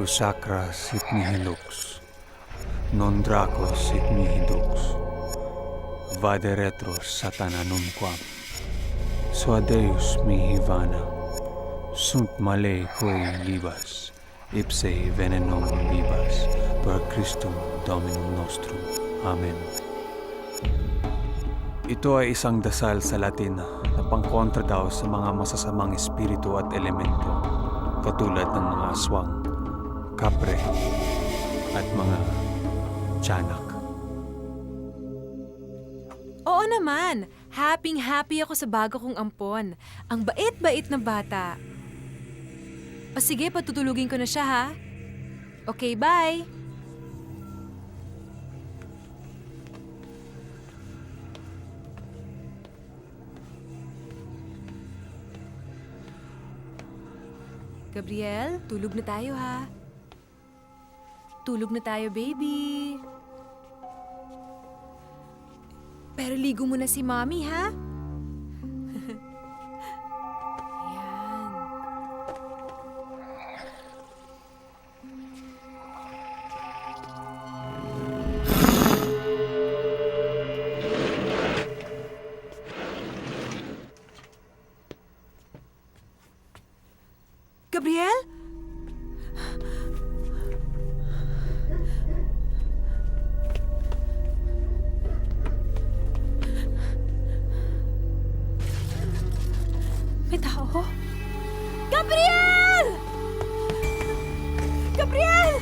sacra sit mihi lux, non draco sit mihi dux, vade retro satana nunquam, sua Deus mihi vana, sunt male quae libas, ipse venenum bibas, per Christum Dominum nostrum. Amen. Ito ay isang dasal sa Latin na pangkontra daw sa mga masasamang espiritu at elemento, katulad ng mga aswang, kapre, at mga tiyanak. Oo naman! Happy ako sa bago kong ampon. Ang bait-bait na bata. O sige, patutulugin ko na siya ha. Okay, bye! Gabriel, tulog na tayo ha. Tulog na tayo, baby. Pero ligo mo na si Mommy, ha? Ayan. Gabriel? May tao? Gabriel! Gabriel!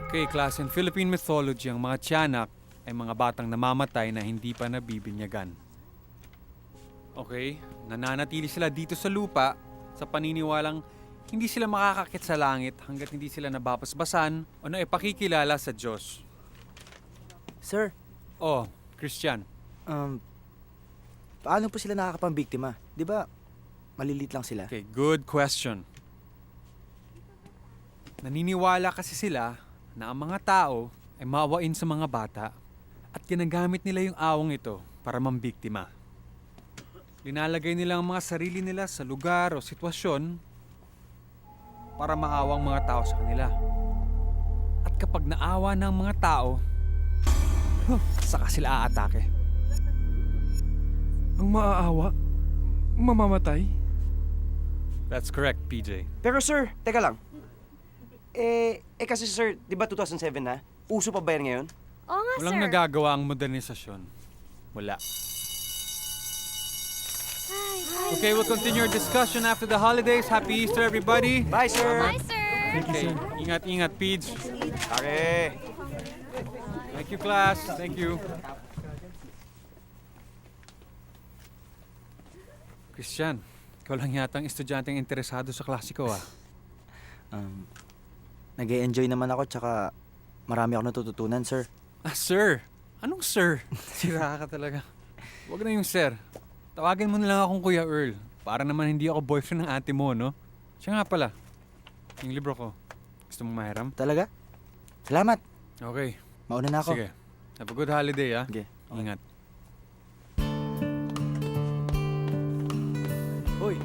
Okay, class, in Philippine mythology, ang mga tiyanak ay mga batang namamatay na hindi pa nabibinyagan. Okay, nananatili sila dito sa lupa sa paniniwalang hindi sila makakakit sa langit hanggat hindi sila nababasbasan o naipakikilala sa Diyos. Sir, Oh, Christian. paano po sila nakakapambiktima? Di ba malilit lang sila? Okay, good question. Naniniwala kasi sila na ang mga tao ay maawain sa mga bata at ginagamit nila yung awong ito para mambiktima. Linalagay nila ang mga sarili nila sa lugar o sitwasyon para maawang mga tao sa kanila. At kapag naawa ng mga tao, saka sila aatake. Ang maaawa? Mamamatay? That's correct, PJ. Pero sir, teka lang. Kasi sir, di ba 2007 na? Uso pa ba yan ngayon? Oo nga, Walang sir. nagagawa ang modernisasyon. Wala. Okay, we'll continue our discussion after the holidays. Happy Easter, everybody. Bye, sir! Bye, sir. Okay, ingat-ingat, Pidge. Okay. Thank you, class. Thank you. Christian, ikaw lang yata ang estudyanteng interesado sa klasiko, ah. Nag-e-enjoy naman ako tsaka marami ako natututunan, sir. Ah, sir? Anong sir? Sira ka talaga. Huwag na yung sir. Tawagin mo na lang akong Kuya Earl. Para naman hindi ako boyfriend ng ate mo, no? Siya nga pala. Yung libro ko. Gusto mong mahiram? Talaga? Salamat. Okay. Mauna na ako. Sige. Have a good holiday, ah. Sige. Okay. Ingat. Hoy.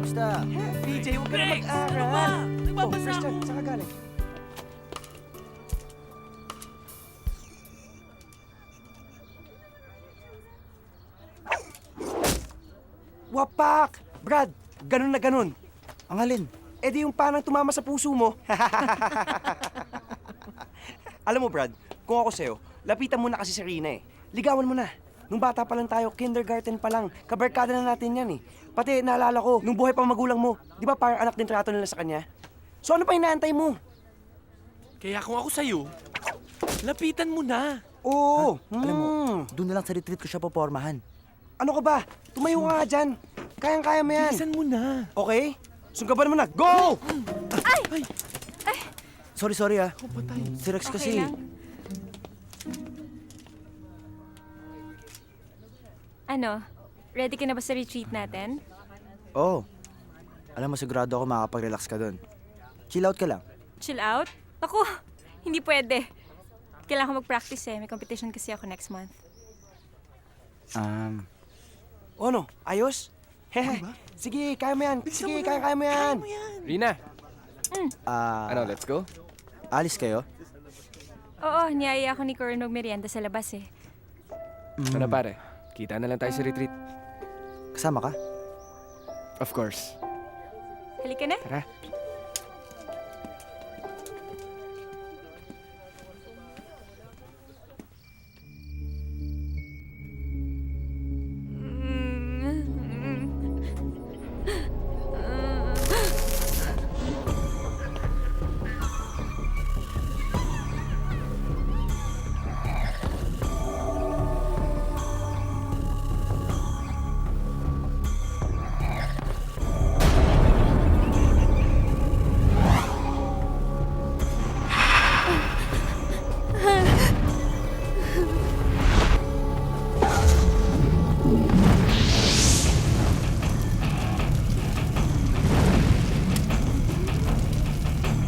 Basta. PJ, huwag ka na mag-aral. Oh, Christian, saan ka galing? Wapak! Brad, ganun na ganun. Ang alin? Eh di yung panang tumama sa puso mo. Alam mo, Brad, kung ako sa'yo, lapitan mo na kasi si Rina eh. Ligawan mo na. Nung bata pa lang tayo, kindergarten pa lang, kabarkada na natin yan eh. Pati naalala ko, nung buhay pa magulang mo, di ba parang anak din trato nila sa kanya? So ano pa inaantay mo? Kaya kung ako sa'yo, lapitan mo na. Oo. Alam mo, doon na lang sa retreat ko siya popormahan. Ano ka ba? Tumayo ka nga dyan. Kayang-kaya mo yan. Bilisan mo na. Okay? Sunggaban mo na. Go! Sorry ah. Ako patay. Si Rex Okay kasi. lang. Ano? Ready ka na ba sa retreat natin? Oo. Alam mo, sigurado ako makakapag-relax ka doon. Chill out ka lang. Chill out? Ako, hindi pwede. Kailangan ko mag-practice eh. May competition kasi ako next month. O ano? Ayos? Hehe. Sige, kaya mo yan. Sige, kaya mo yan. Rina, Ah, let's go? alis kayo? Oo, niyaya ako ni Coron merienda sa labas eh. Ano pare, kita na lang tayo sa retreat. Kasama ka? Of course. Halika na. Tara.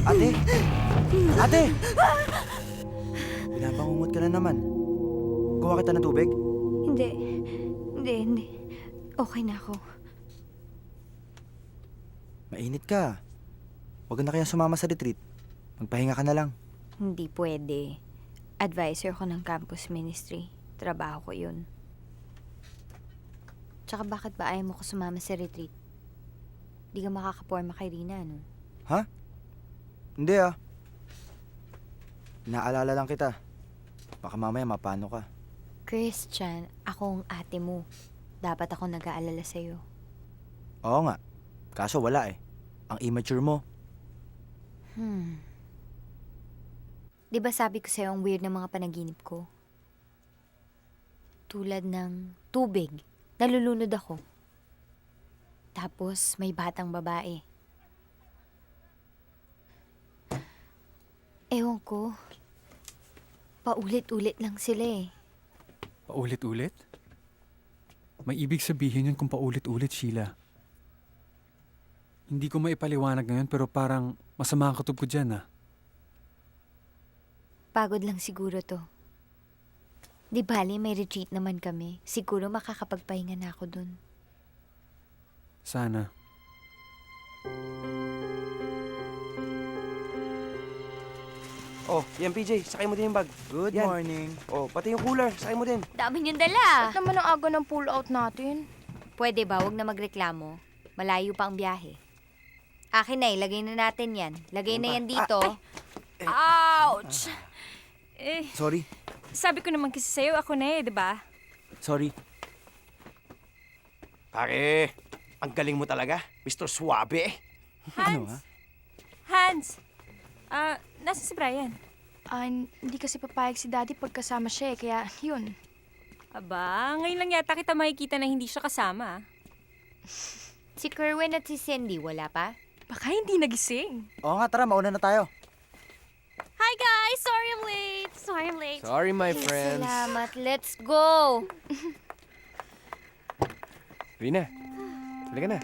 Ate! Ate! Pinapangungot ka na naman. Kuha kita ng tubig? Hindi. Okay na ako. Mainit ka. Huwag na kaya sumama sa retreat. Magpahinga ka na lang. Hindi pwede. Advisor ko ng campus ministry. Trabaho ko yun. Tsaka bakit ba ayaw mo ko sumama sa retreat? Di ka makakaporma kay Rina, no? Ha? Hindi ah. Naalala lang kita. Baka mamaya mapano ka. Christian, akong ate mo. Dapat ako nag-aalala sa'yo. Oo nga. Kaso wala eh. Ang immature mo. Di ba sabi ko sa'yo ang weird ng mga panaginip ko? Tulad ng tubig. Nalulunod ako. Tapos may batang babae. Ewan ko. Paulit-ulit lang sila eh. Paulit-ulit? May ibig sabihin yun kung paulit-ulit, Sheila. Hindi ko maipaliwanag ngayon pero parang masama ang kutob ko dyan, ah. Pagod lang siguro to. Di bali, may retreat naman kami. Siguro makakapagpahinga na ako dun. Sana. Oh, yan PJ, sakay mo din yung bag. Good Yan. morning. Oh, pati yung cooler, sakay mo din. Dami niyong dala. Naman ang aga ng pull out natin. Pwede ba, wag na magreklamo? Malayo pa ang biyahe. Akin na, ilagay na natin yan. Lagay na yan dito. Ouch! Eh, Sorry. sabi ko naman kasi sa'yo, ako na eh, di ba? Sorry. Pare, ang galing mo talaga, Mr. Suabe. Ano ha? Hans! Nasa si Brian? Hindi kasi papayag si Daddy pagkasama siya eh, kaya yun. Aba, ngayon lang yata kita makikita na hindi siya kasama. Si Kerwin at si Cindy, wala pa? Baka hindi nagising. Oo nga, tara, mauna na tayo. Hi guys! Sorry I'm late. Sorry, my friends. Salamat. Let's go! Rina, halika na.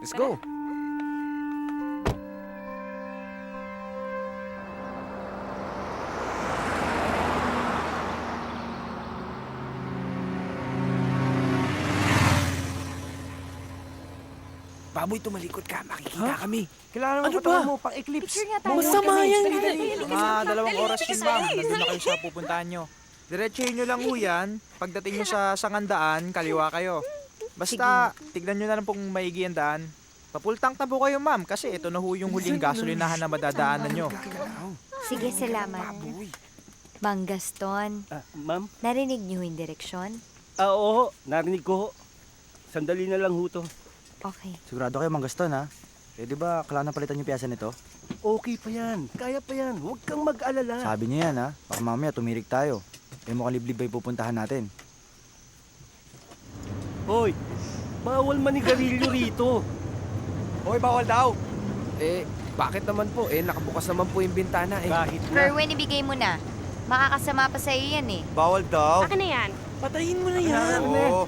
Let's go. Baboy, tumalikod ka. Makikita kami. Kailangan mo Ano patungan ba? mo, pang-eclipse. Picture nga tayo. Masama yan. Mga 2 oras din, ma'am. Nandun na kayo sa pupuntahan nyo. Diretsuhin nyo lang ho yan. Pagdating nyo sa Sangandaan, kaliwa kayo. Basta, tignan nyo na lang pong maigi ang daan. Papultang na po kayo, ma'am, kasi ito na ho yung huling gasolinahan na madadaanan nyo. Sige, salamat. Mang Gaston, Ma'am? narinig niyo yung direksyon? Oo, narinig ko. Sandali na lang ho to. Okay. Sigurado kayo, Mang Gaston, ha? Eh, di ba, kailangan palitan yung piyesa nito? Okay pa yan. Kaya pa yan. Huwag kang mag-alala. Sabi niya yan, ha? Baka mamaya tumirik tayo. Eh, mukhang liblib ba yung pupuntahan natin? Hoy, bawal manigarilyo rito. Hoy, bawal daw! Eh, bakit naman po? Eh, nakabukas naman po yung bintana eh. Kahit na. Kerwin, ibigay mo na. Makakasama pa sa'yo yan eh. Bawal daw! Akin na yan. Patayin mo na yan. Oo.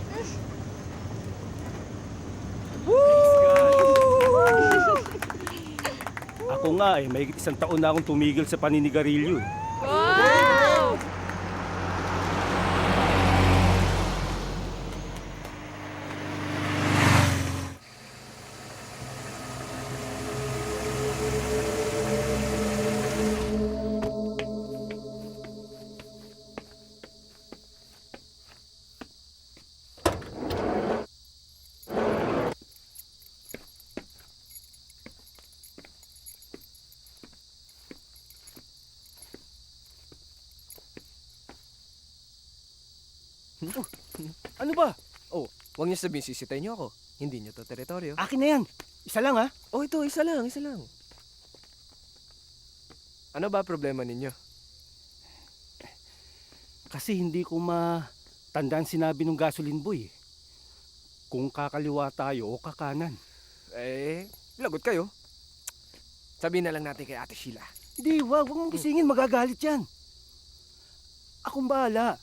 Ako nga eh, may 1 taon na akong tumigil sa paninigarilyo eh. Wow! Ano ba? Huwag niyo sabihin sisitayin niyo ako. Hindi niyo to teritoryo. Akin na yan. Isa lang ha. Oh, ito, isa lang, isa lang. Ano ba problema ninyo? Kasi hindi ko matandaan sinabi ng gasoline boy eh. Kung kakaliwa tayo o kakanan. Eh, lagot kayo. Sabihin na lang natin kay Ate Sheila. Hindi, wag mong gisingin. Magagalit yan. Akong bahala.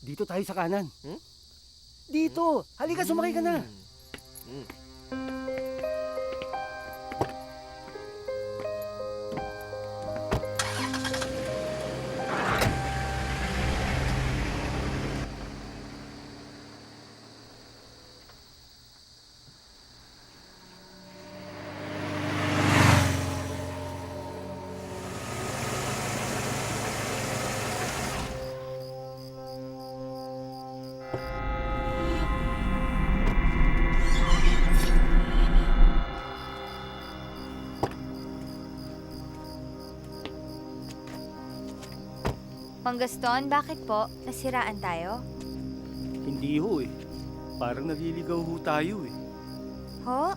Dito tayo sa kanan. Dito. Halika, sumakay ka na. Mang Gaston, bakit po? Nasiraan tayo? Hindi ho eh. Parang naliligaw ho tayo eh. Ho?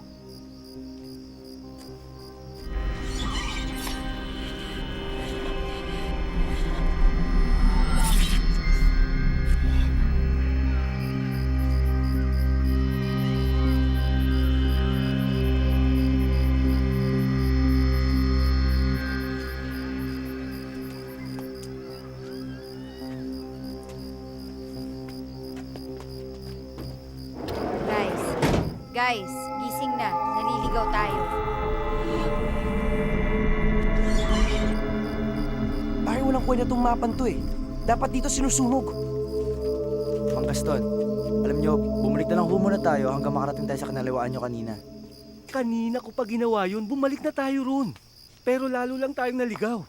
Guys, gising na. Naliligaw tayo. Pare, walang kwenta tong mapan to eh. Dapat dito sinusunog. Mang Gaston, alam nyo, bumalik na lang ho muna tayo hanggang makarating tayo sa kinaliwaan nyo kanina. Kanina ko pa ginawa yun, bumalik na tayo ron. Pero lalo lang tayong naligaw.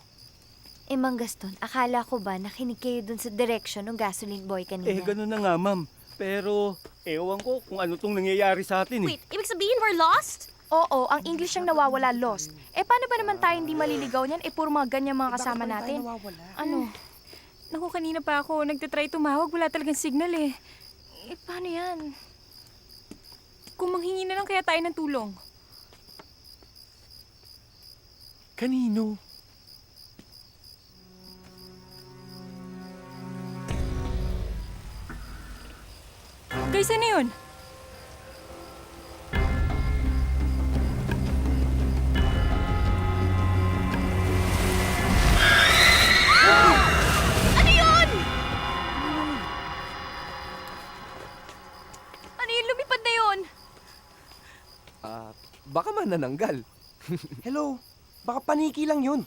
Eh, Mang Gaston, akala ko ba nakinig kayo dun sa direction ng gasoline boy kanina? Eh, ganun na nga, ma'am. Pero, ewan ko kung ano tong nangyayari sa atin eh. Wait, ibig sabihin we're lost? Oo, ang English ang nawawala, lost. Eh, paano ba naman tayo hindi maliligaw niyan? Eh, puro mga ganyan mga kasama natin. Ano? Naku, kanina pa ako nagtatry tumawag. Wala talagang signal eh. Eh, paano yan? Kung manghingi na lang kaya tayo ng tulong. Kanino? Guys, ano yun? Ano yun? Ano yun? Lumipad na yun? Baka manananggal. Hello, baka paniki lang yun.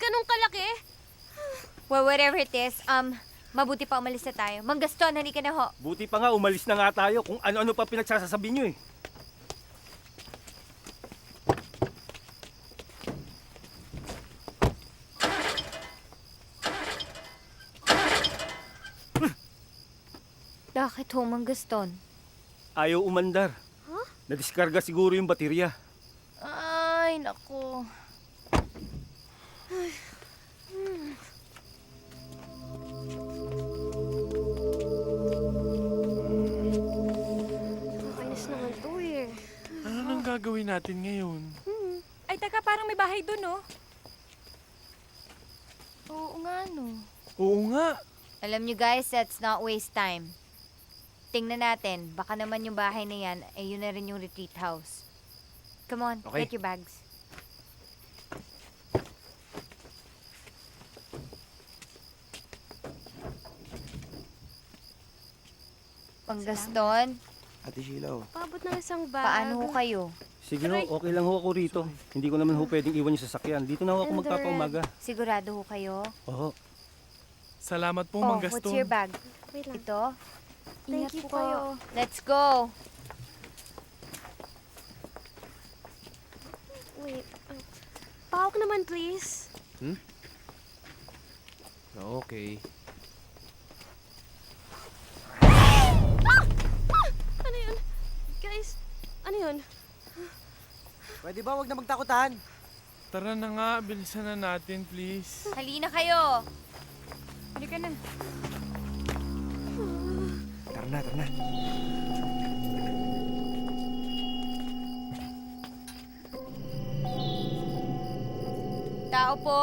Ganong kalaki? Well, whatever it is, mabuti pa umalis na tayo. Mang Gaston, halika na ho. Buti pa nga, umalis na nga tayo kung ano-ano pa pinagsasasabi nyo eh. Bakit ho, Mang Gaston? Ayaw umandar. Nadiskarga siguro yung baterya. Ay, naku. gagawin natin ngayon? Ay, teka, parang may bahay dun, oh. Oo nga, no. Oo nga. Alam nyo guys, let's not waste time. Tingnan natin, baka naman yung bahay na yan, ay yun na rin yung retreat house. Come on, Okay. get your bags. Panggaston, Ate Sheila, oh. Paabot ng isang bag. paano ho kayo? Sige ho, okay lang ho ako rito. Hindi ko naman ho pwedeng iwan yung sasakyan. Dito na ho ako magpapaumaga. Sigurado ho kayo? Oo. Salamat po, Oh, Mang what's Gaston. your bag? Wait lang. Ito? Ingat po kayo. Let's go! Wait. Pawak naman, please. Okay. Ano yun? Guys, ano yun? Pwede ba wag na magtakutan? Tara na nga, bilisan na natin, please. Halina kayo! Halika na. Tara na, tara na. Tao po!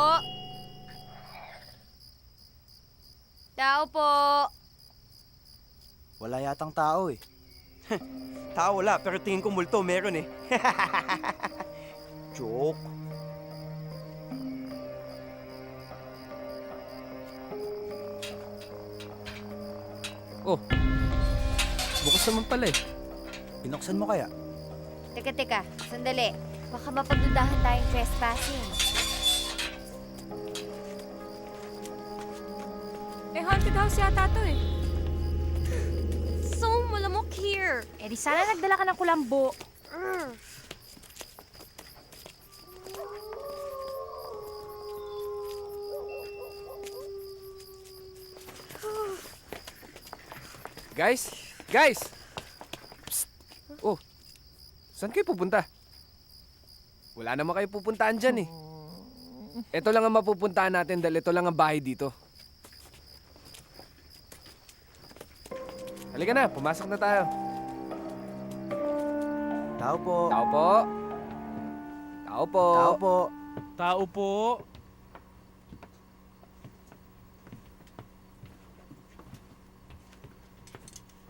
Tao po! Wala yatang tao eh. Tao wala, pero tingin ko multo meron eh. Joke. Oh. Bukas naman pala eh. Binuksan mo kaya? Teka, sandali. Baka mapagdudahan tayong trespassing. Eh, haunted house yata to eh. So malamok here. Eh, di sana nagdala ka ng kulambo. Guys! Guys! Psst! Oh, saan kayo pupunta? Wala naman kayo pupuntahan dyan eh. Ito lang ang mapupuntahan natin dahil ito lang ang bahay dito. Halika na, pumasok na tayo. Tao po. Tao po. Tao po. Tao po. Tao po.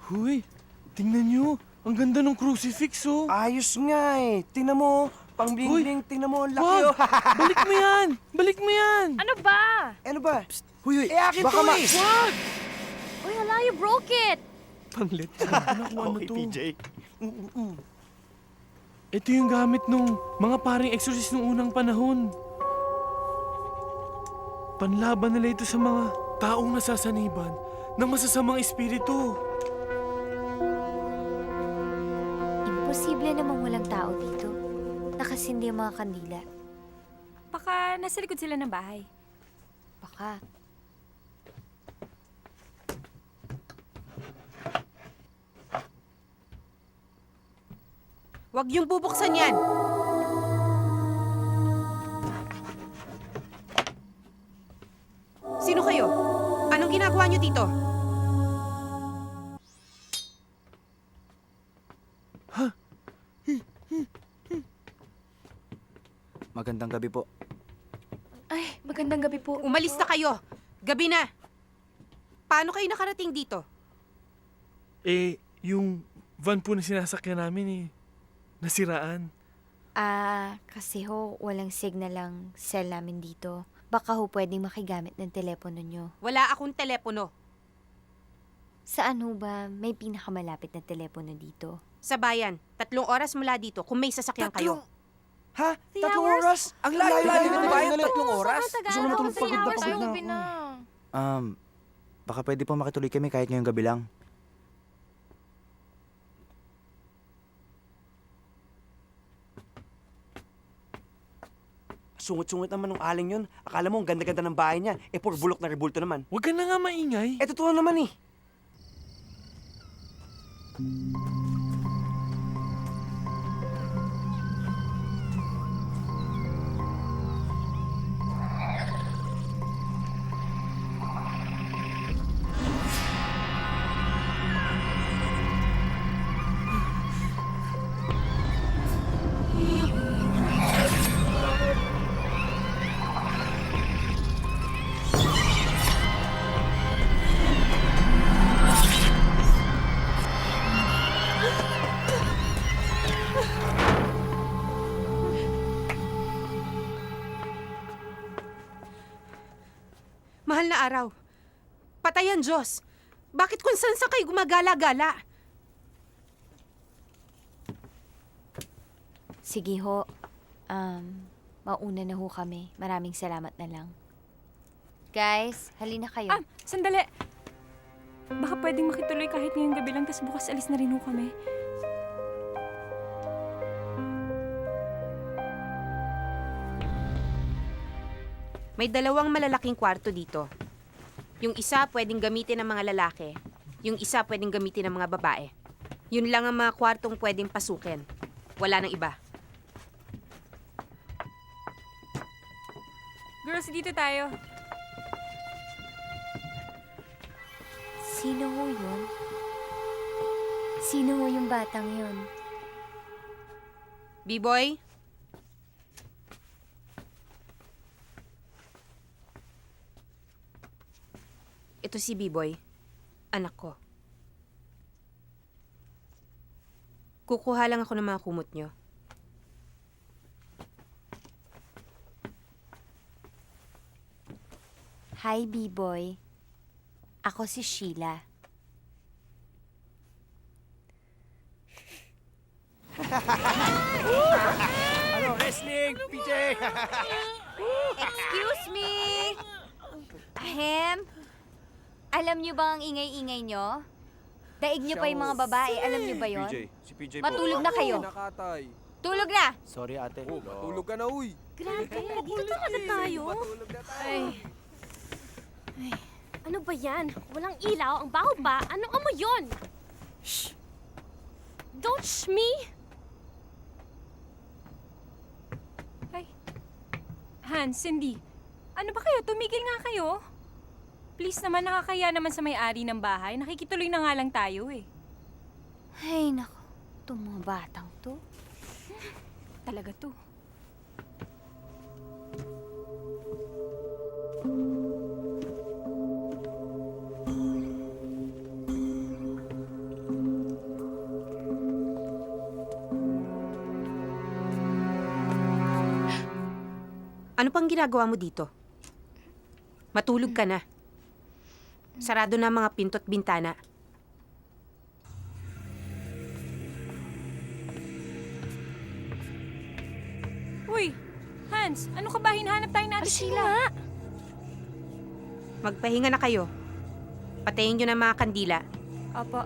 Huy, tingnan nyo. Ang ganda ng crucifix, oh. Ayos nga eh. Tingnan mo, pang bling-bling. Tingnan mo, ang laki Wag! oh. Balik mo yan! Balik mo yan! Ano ba? Ano ba? Huy, Eh, akin baka to eh. Wag! Uy, hala, you broke it. Panglit. Nakuha na to. PJ. Ito yung gamit nung mga paring exorcist nung unang panahon. Panlaban nila ito sa mga taong nasasaniban ng masasamang espiritu. Imposible namang walang tao dito. Nakasindi ang mga kandila. Baka nasa likod sila ng bahay. Baka. Huwag yung bubuksan yan! Sino kayo? Anong ginagawa niyo dito? Magandang gabi po. Ay, magandang gabi po. Umalis na kayo! Gabi na! Paano kayo nakarating dito? Eh, yung van po na sinasakyan namin eh, nasiraan. Kasi ho, walang signal ang cell namin dito. Baka ho pwedeng makigamit ng telepono nyo. Wala akong telepono. Saan ho ba may pinakamalapit na telepono dito? Sa bayan, 3 oras mula dito kung may sasakyan kayo. Ha? 3 3 hours? oras? Ang layo-layo ng bayan, 3 oras. Gusto ko na tulog, pagod na pagod na Gabi na. Baka pwede po makituloy kami kahit ngayong gabi lang. Sungit-sungit naman ng aling yun. Akala mo, ang ganda-ganda ng bahay niya. Eh, puro bulok na rebulto naman. Huwag ka na nga maingay. Eh, totoo naman eh. banal na araw. Patay ang Diyos. Bakit kung saan sa kayo gumagala-gala? Sige ho. Mauna na ho kami. Maraming salamat na lang. Guys, halina kayo. Sandali. Baka pwedeng makituloy kahit ngayong gabi lang, tas bukas alis na rin ho kami. May dalawang malalaking kwarto dito. Yung isa pwedeng gamitin ng mga lalaki. Yung isa pwedeng gamitin ng mga babae. Yun lang ang mga kwartong pwedeng pasukin. Wala nang iba. Girls, dito tayo. Sino ho yun? Sino ho yung batang yun? B-boy? Ito si B-boy. Anak ko. Kukuha lang ako ng mga kumot nyo. Hi, B-boy. Ako si Sheila. Ano, wrestling, PJ! Excuse me! Ahem? Alam niyo ba ang ingay-ingay nyo? Daig niyo pa yung mga babae. Alam niyo ba yon? Si PJ Matulog na kayo. Nakatay. Tulog na! Sorry, ate. Tulog ka na, uy. Grabe, dito talaga tayo. Matulog na tayo. Ano ba yan? Walang ilaw, ang baho pa. Anong amoy yun? Shh! Don't shh me! Ay. Hans, Cindy. Ano ba kayo? Tumigil nga kayo. Please naman, nakakaya naman sa may-ari ng bahay. Nakikituloy na nga lang tayo eh. Ay, nako. Itong mga batang to. Talaga to. Ano pang ginagawa mo dito? Matulog ka na. Sarado na ang mga pinto at bintana. Uy! Hans, ano ka ba? Hinahanap tayo natin sila. Magpahinga na kayo. Patayin nyo ng mga kandila. Opo.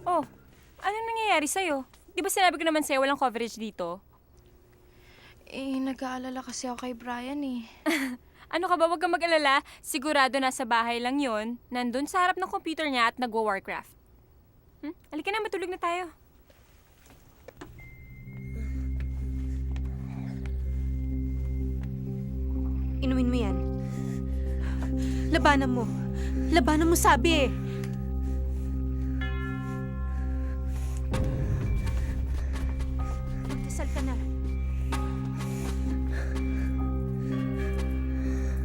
Oh, anong nangyayari sa'yo? Di ba sinabi ko naman sa'yo walang coverage dito? Nag-aalala kasi ako kay Brian eh. Ano ka ba? Huwag kang mag-alala. Sigurado nasa bahay lang yon. Nandun sa harap ng computer niya at nagwa-Warcraft. Halika na, matulog na tayo. Inumin mo yan. Labanan mo. Labanan mo, sabi eh. Magdasal ka na.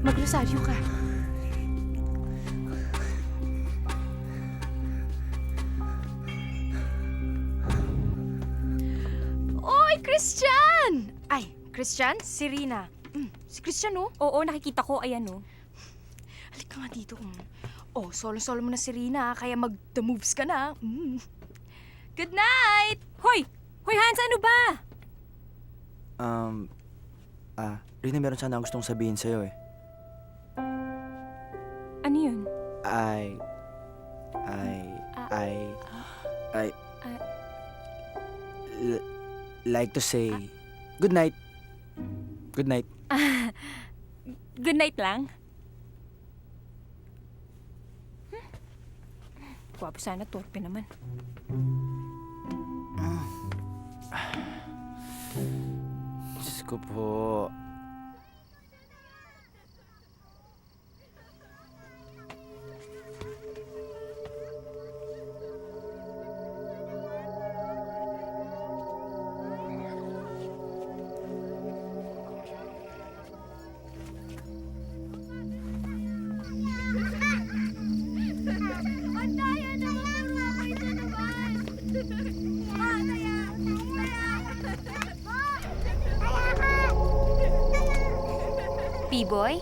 Maglosaryo ka. Oy, Christian! Ay, Christian? Si Rina. Si Christian, oh. Oo, nakikita ko. Ayan, oh. Halika nga dito. Oh, solo-solo mo na si Rina, kaya mag-the moves ka na. Good night! Hoy! Hoy, Hans, ano ba? Rina, meron sana akong gustong sabihin sa'yo eh. Ano yun? I like to say good night. Good night. Good night lang. Gwapo sana, torpe naman. Diyos ko po. P-boy?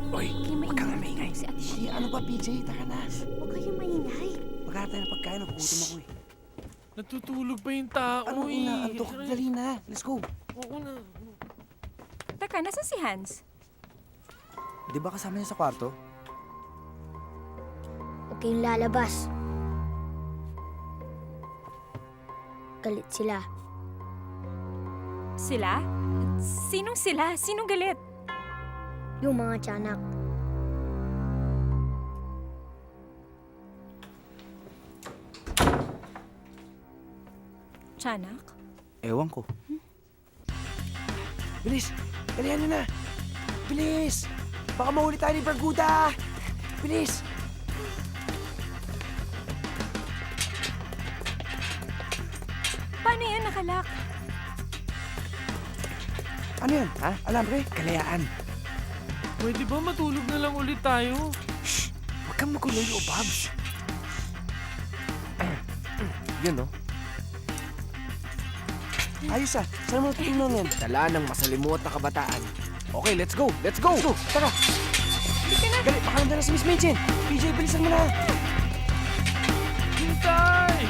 Oy, wag kang maingay. Si Ate Sheila. Ano ba, PJ? Tara na. Huwag kayong maingay. Magkakaroon tayo ng pagkain. Nagugutom ako eh. Natutulog pa yung tao Ano eh. inaantok? Dali na. Let's go. Oo na. Teka, nasan si Hans? Di ba kasama niya sa kwarto? Huwag kayong lalabas. Galit sila. Sila? Sinong sila? Sinong galit? Yung mga tiyanak. Tiyanak? Ewan ko. Bilis. Dalihan nyo na. Bilis. Baka mahuli tayo ni Barguda. Bilis. Paano yan nakalak? Ano yan? Ha? Alambre? Kalayaan. Pwede ba matulog na lang ulit tayo? Huwag kang magulo yung Babs. Yun, no? Ayos ah. Saan mo tutunan yan? Tala ng masalimuot na kabataan. Okay, let's go! Let's go! Go. Tara. Gali, baka nandyan na si Miss Machen. PJ, bilisan mo na. Hintay!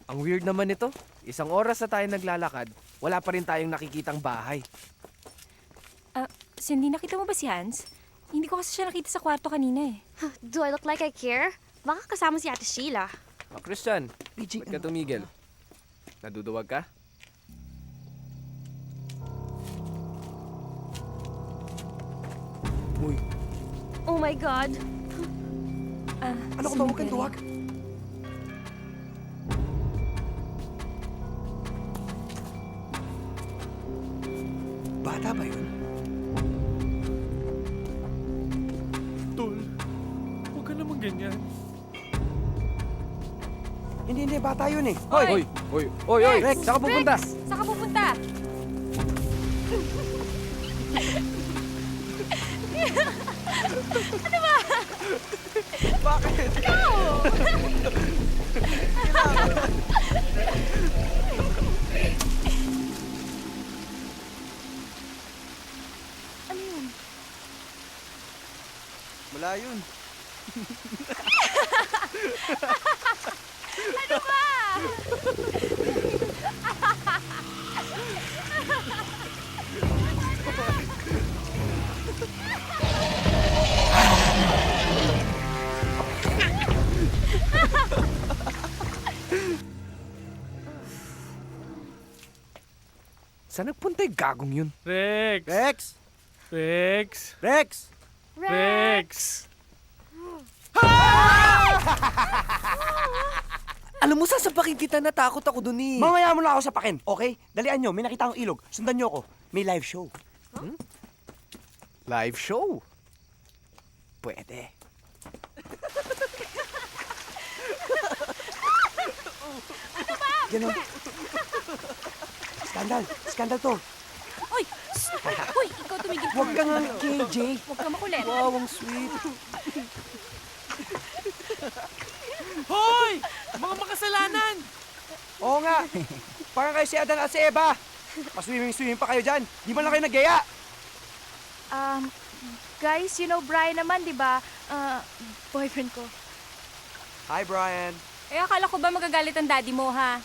Ang weird naman ito. Isang oras na tayo naglalakad, wala pa rin tayong nakikitang bahay. Cindy, nakita mo ba si Hans? Hindi ko kasi siya nakita sa kwarto kanina eh. Do I look like I care? Baka kasama si Ate Sheila. Christian, PJ, ba't ka tumigil? Naduduwag ka? Uy, Oh my God. ano ka ba? Huwag kang duwag. Bata ba yun? Tol, huwag ka naman ganyan. Hindi, bata yun eh. Hoy! Hoy! Rex! Saan ka pupunta? Saan ka pupunta? Bakit? Ano yun? Wala yun. Saan nagpunta yung gagong yun? Rex! Rex! Rex! Rex! Rex! Alam mo, sasapakin kita, natakot ako dun eh. Mamaya mo na ako sa pakin, okay? Dalian nyo, may nakita akong ilog. Sundan nyo ako. May live show. Live show. Pwede. Ganon. Skandal! Skandal to! Uy! Uy, ikaw tumigil ka. Huwag ka nga, KJ! Huwag ka makulit. Wow, ang sweet! Hoy! Mga makasalanan! Oo nga! Parang kayo si Adan at si Eva! Paswimming-swimming pa kayo dyan! Di man lang kayo nagaya! Guys, you know Brian naman, di ba? Boyfriend ko. Hi, Brian! Eh, akala ko ba magagalit ang daddy mo, ha?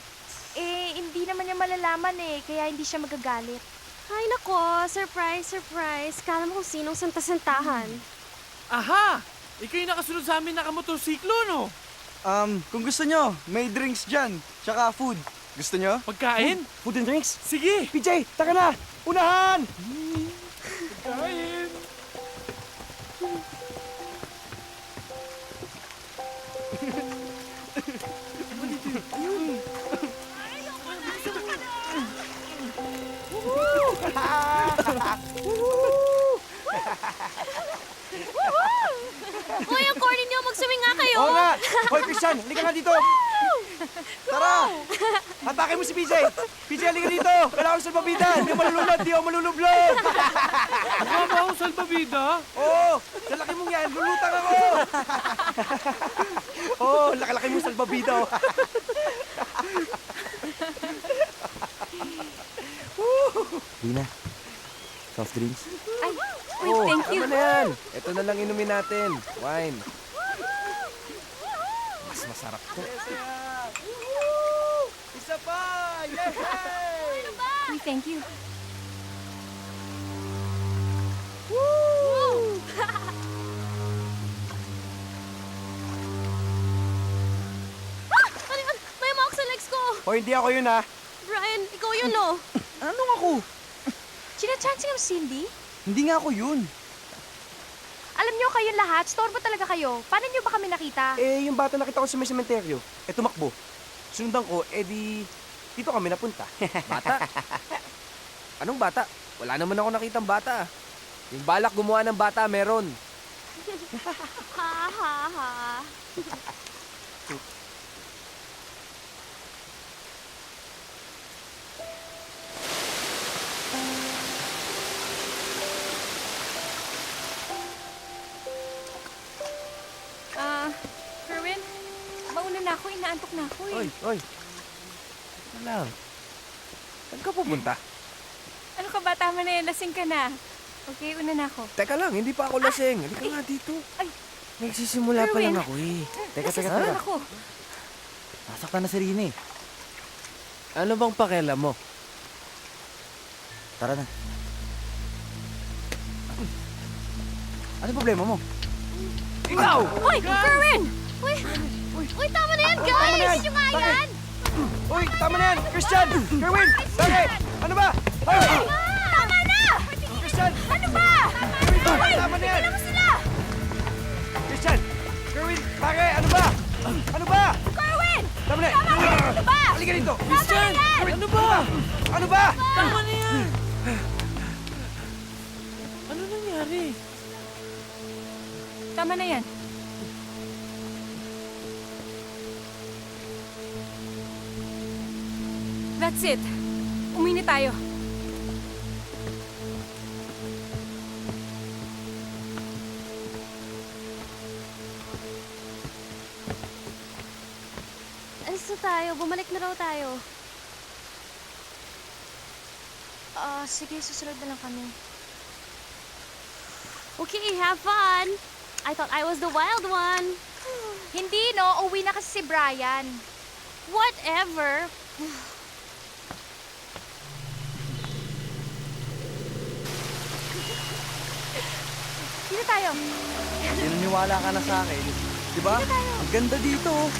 Eh, hindi naman niya malalaman eh, kaya hindi siya magagalit. Ay nako, surprise, surprise. Kala mo kung sinong santa-santahan. Aha! Ikaw yung nakasunod sa amin nakamotorsiklo, no? Kung gusto nyo, may drinks dyan. Tsaka food. Gusto nyo? Pagkain? Food and drinks? Sige! PJ, taka na! Unahan! Pagkain! Uy, ang corny niyo. Mag-swimming nga kayo. Oo nga! Hoy, Christian, halika nga dito! Tara! Hatakin mo si PJ! PJ, halika dito! Kailangan ko salbabidan! Di ako malulunod! Di ako malulublog! Mukha ba akong salbabida? Oo! Sa laki mong yan, lulutang ako! Oo, laki-laki mong salbabida! oh. Lina, soft drinks? Ay, wait, thank you. Tama na yan. Ito na lang inumin natin. Wine. Mas masarap to. Isa pa! Yay! Uy, thank you. Ano yun? May mark sa legs ko. O, hindi ako yun, ha? Brian, ikaw yun, no? Anong ako? China-chance ng Cindy? Hindi nga ako yun. Alam niyo kayo lahat, store ba talaga kayo? Paano niyo ba kami nakita? Eh, yung bata nakita ko sa may sementeryo, eh tumakbo. Sundan ko, eh di, dito kami napunta. Bata? Anong bata? Wala naman ako nakitang bata. Yung balak gumawa ng bata, meron. Ha, ha, ha. Kerwin, mauna na ako, inaantok na ako eh. Oy. Ano lang? Saan ka pupunta? Ano ka ba, tama na yan, lasing ka na. Okay, una na ako. Teka lang, hindi pa ako lasing. Halika nga dito. Ay. Nagsisimula pa Kerwin. lang ako eh. Teka. Nasasaktan ako. Nasaktan na si Rina eh. Ano bang pakialam mo? Tara na. Ano problema mo? Ikaw! Uy, Kerwin! Uy, tama na yan, guys! Hindi nyo nga yan! Uy, tama na yan! Christian! Kerwin! Bakit? Ano ba? Ay! Tama na! Christian! Ano ba? Uy! Tama na yan! Alam mo sila! Christian! Kerwin! Bakit? Ano ba? Ano ba? Kerwin! Tama na yan! Ano ba? Halika dito! Christian! Ano ba? Ano ba? Tama na yan! Ano nangyari? Tama na yan. That's it. Umuwi na tayo. Alis na tayo. Bumalik na raw tayo. Sige, susunod na lang kami. Okay, have fun! I thought I was the wild one. Hindi, no? Uwi na kasi si Brian. Whatever. Dito tayo. Naniniwala ka na sa akin. Diba? Ang ganda dito. Oh.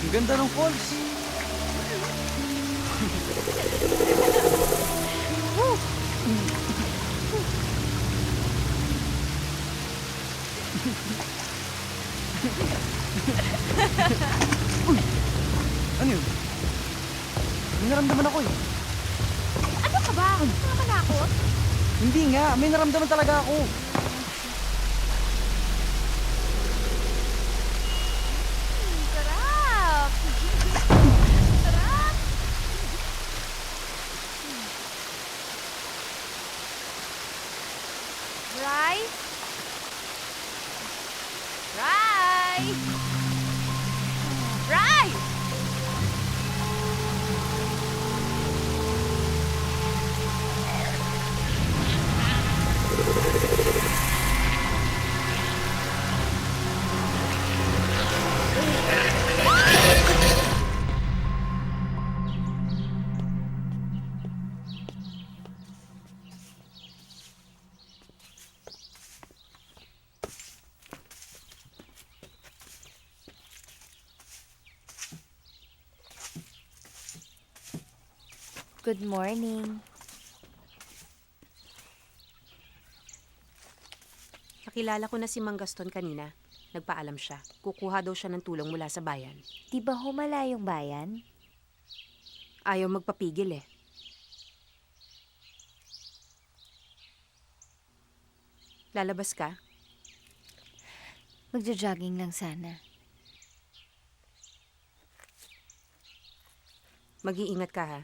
Ang ganda ng falls. Uy! Ano yun? May naramdaman ako eh. Ano ka ba? Nakakatakot? Hindi nga, may naramdaman talaga ako. Sarap! Sarap! Rai? Rai! Rai! Good morning. Nakilala ko na si Mang Gaston kanina. Nagpaalam siya. Kukuha daw siya ng tulong mula sa bayan. Di ba humala yung bayan? Ayaw magpapigil eh. Lalabas ka? Magja-jogging lang sana. Mag-iingat ka ha.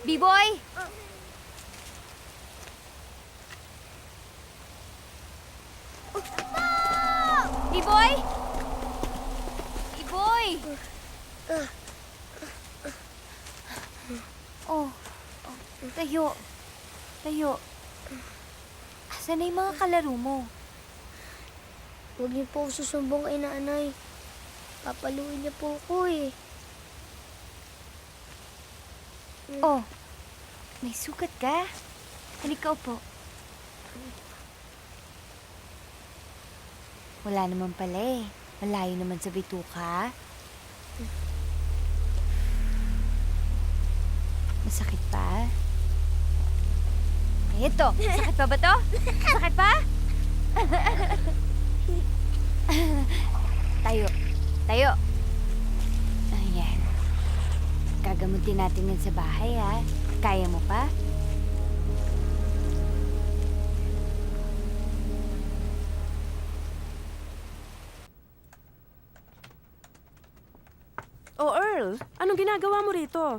B-boy! B-boy! B-boy! Oh, tayo. Tayo. Asan na yung mga kalaro mo? Huwag niyo po ako susumbong kay nanay. Papaluin niya po ako eh. Oh, may sugat ka? Halika upo. Wala naman pala eh. Malayo naman sa bituka. Masakit pa? Ay, ito. Masakit pa ba to? Masakit pa? Tayo. Tayo. Ayan. Gagamutin natin yan sa bahay, ha? Kaya mo pa? Oh, Earl, anong ginagawa mo rito?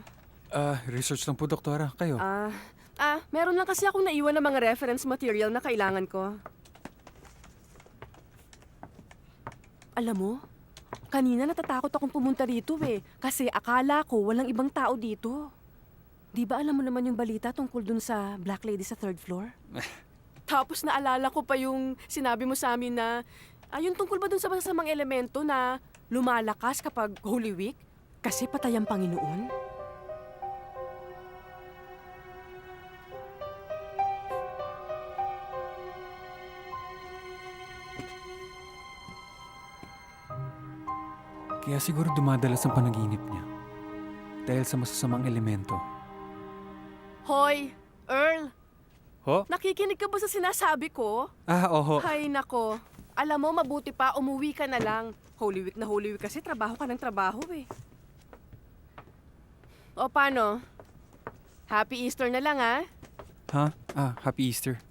Research lang po, doktora. Kayo? Meron lang kasi akong naiwan ng mga reference material na kailangan ko. Alam mo, kanina natatakot akong pumunta rito eh, kasi akala ko walang ibang tao dito. Di ba alam mo naman yung balita tungkol dun sa Black Lady sa 3rd floor? Tapos naalala ko pa yung sinabi mo sa amin na, yung tungkol ba dun sa masasamang elemento na lumalakas kapag Holy Week? Kasi patay ang Panginoon? Kaya siguro dumadalas ang panaginip niya. Dahil sa masasamang elemento. Hoy, Earl! Ho? Nakikinig ka ba sa sinasabi ko? Oho. Hay nako. Alam mo, mabuti pa, umuwi ka na lang. Holy Week na Holy Week kasi trabaho ka ng trabaho eh. O paano? Happy Easter na lang ha? Ha? Happy Easter.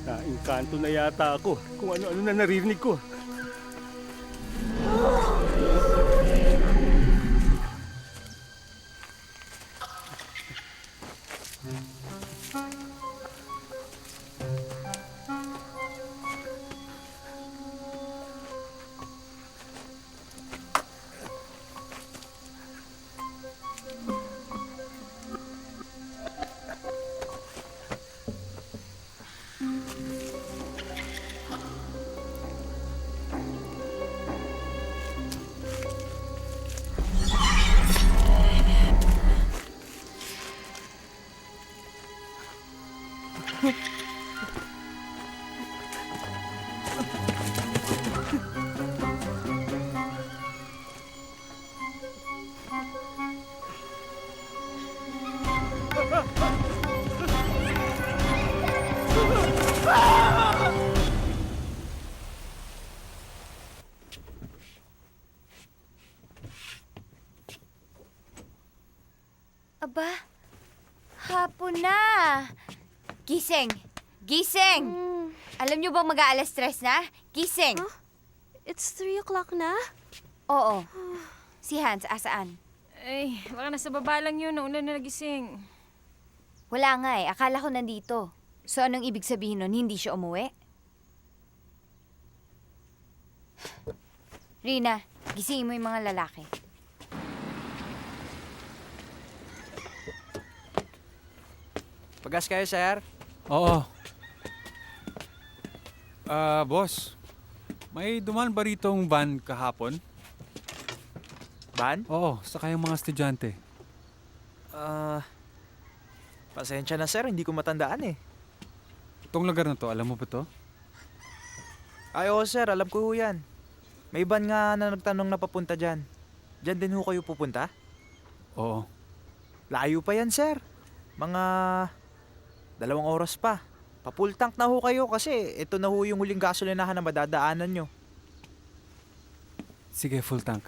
Naingkanto na yata ako kung ano-ano na naririnig ko. Aba, hapon na. Gising! Gising! Alam niyo bang mag-aalas 3 na? Gising! It's 3 o'clock na? Oo. Si Hans, asaan? Ay, baka nasa baba lang yun. Nauna na nagising. Wala nga eh. Akala ko nandito. So anong ibig sabihin nun? Hindi siya umuwi? Rina, gisingin mo yung mga lalaki. Pagas kayo, sir. Oo. Boss. May dumaan ba ritong van kahapon? Van? Oo, saka yung mga estudyante. Pasensya na sir, hindi ko matandaan eh. Itong lugar na to, alam mo ba to? Ay oo sir, alam ko ho yan. May van nga na nagtanong na papunta dyan. Dyan din ho kayo pupunta? Oo. Layo pa yan sir. Mga 2 oras pa. Pa-full tank na ho kayo kasi ito na ho yung huling gasolinahan na madadaanan nyo. Sige, full tank.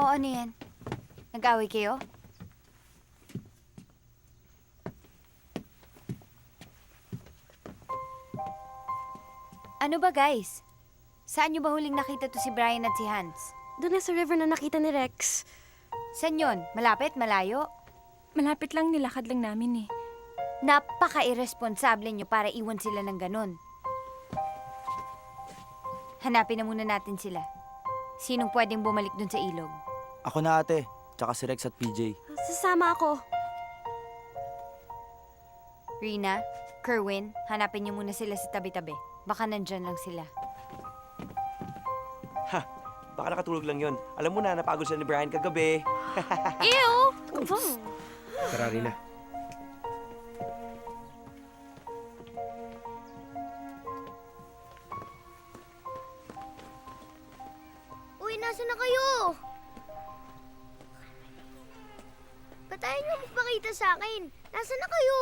O ano yan? Nag-away kayo? Ano ba guys? Saan nyo ba huling nakita to si Brian at si Hans? Doon na sa river na nakita ni Rex. Saan yun? Malapit? Malayo? Malapit lang, nilakad lang namin eh. Napaka-irresponsable nyo para iwan sila ng ganun. Hanapin na muna natin sila. Sinong pwedeng bumalik dun sa ilog? Ako na ate, tsaka si Rex at PJ. Sasama ako. Rina, Kerwin, hanapin nyo muna sila sa tabi-tabi. Baka nandyan lang sila. Baka nakatulog lang yon. Alam mo na, napagod sila ni Brian kagabi. Ew! Tara, Rina. Uy, nasa na kayo? Ba't tayo niyo magpakita sa akin? Nasa na kayo?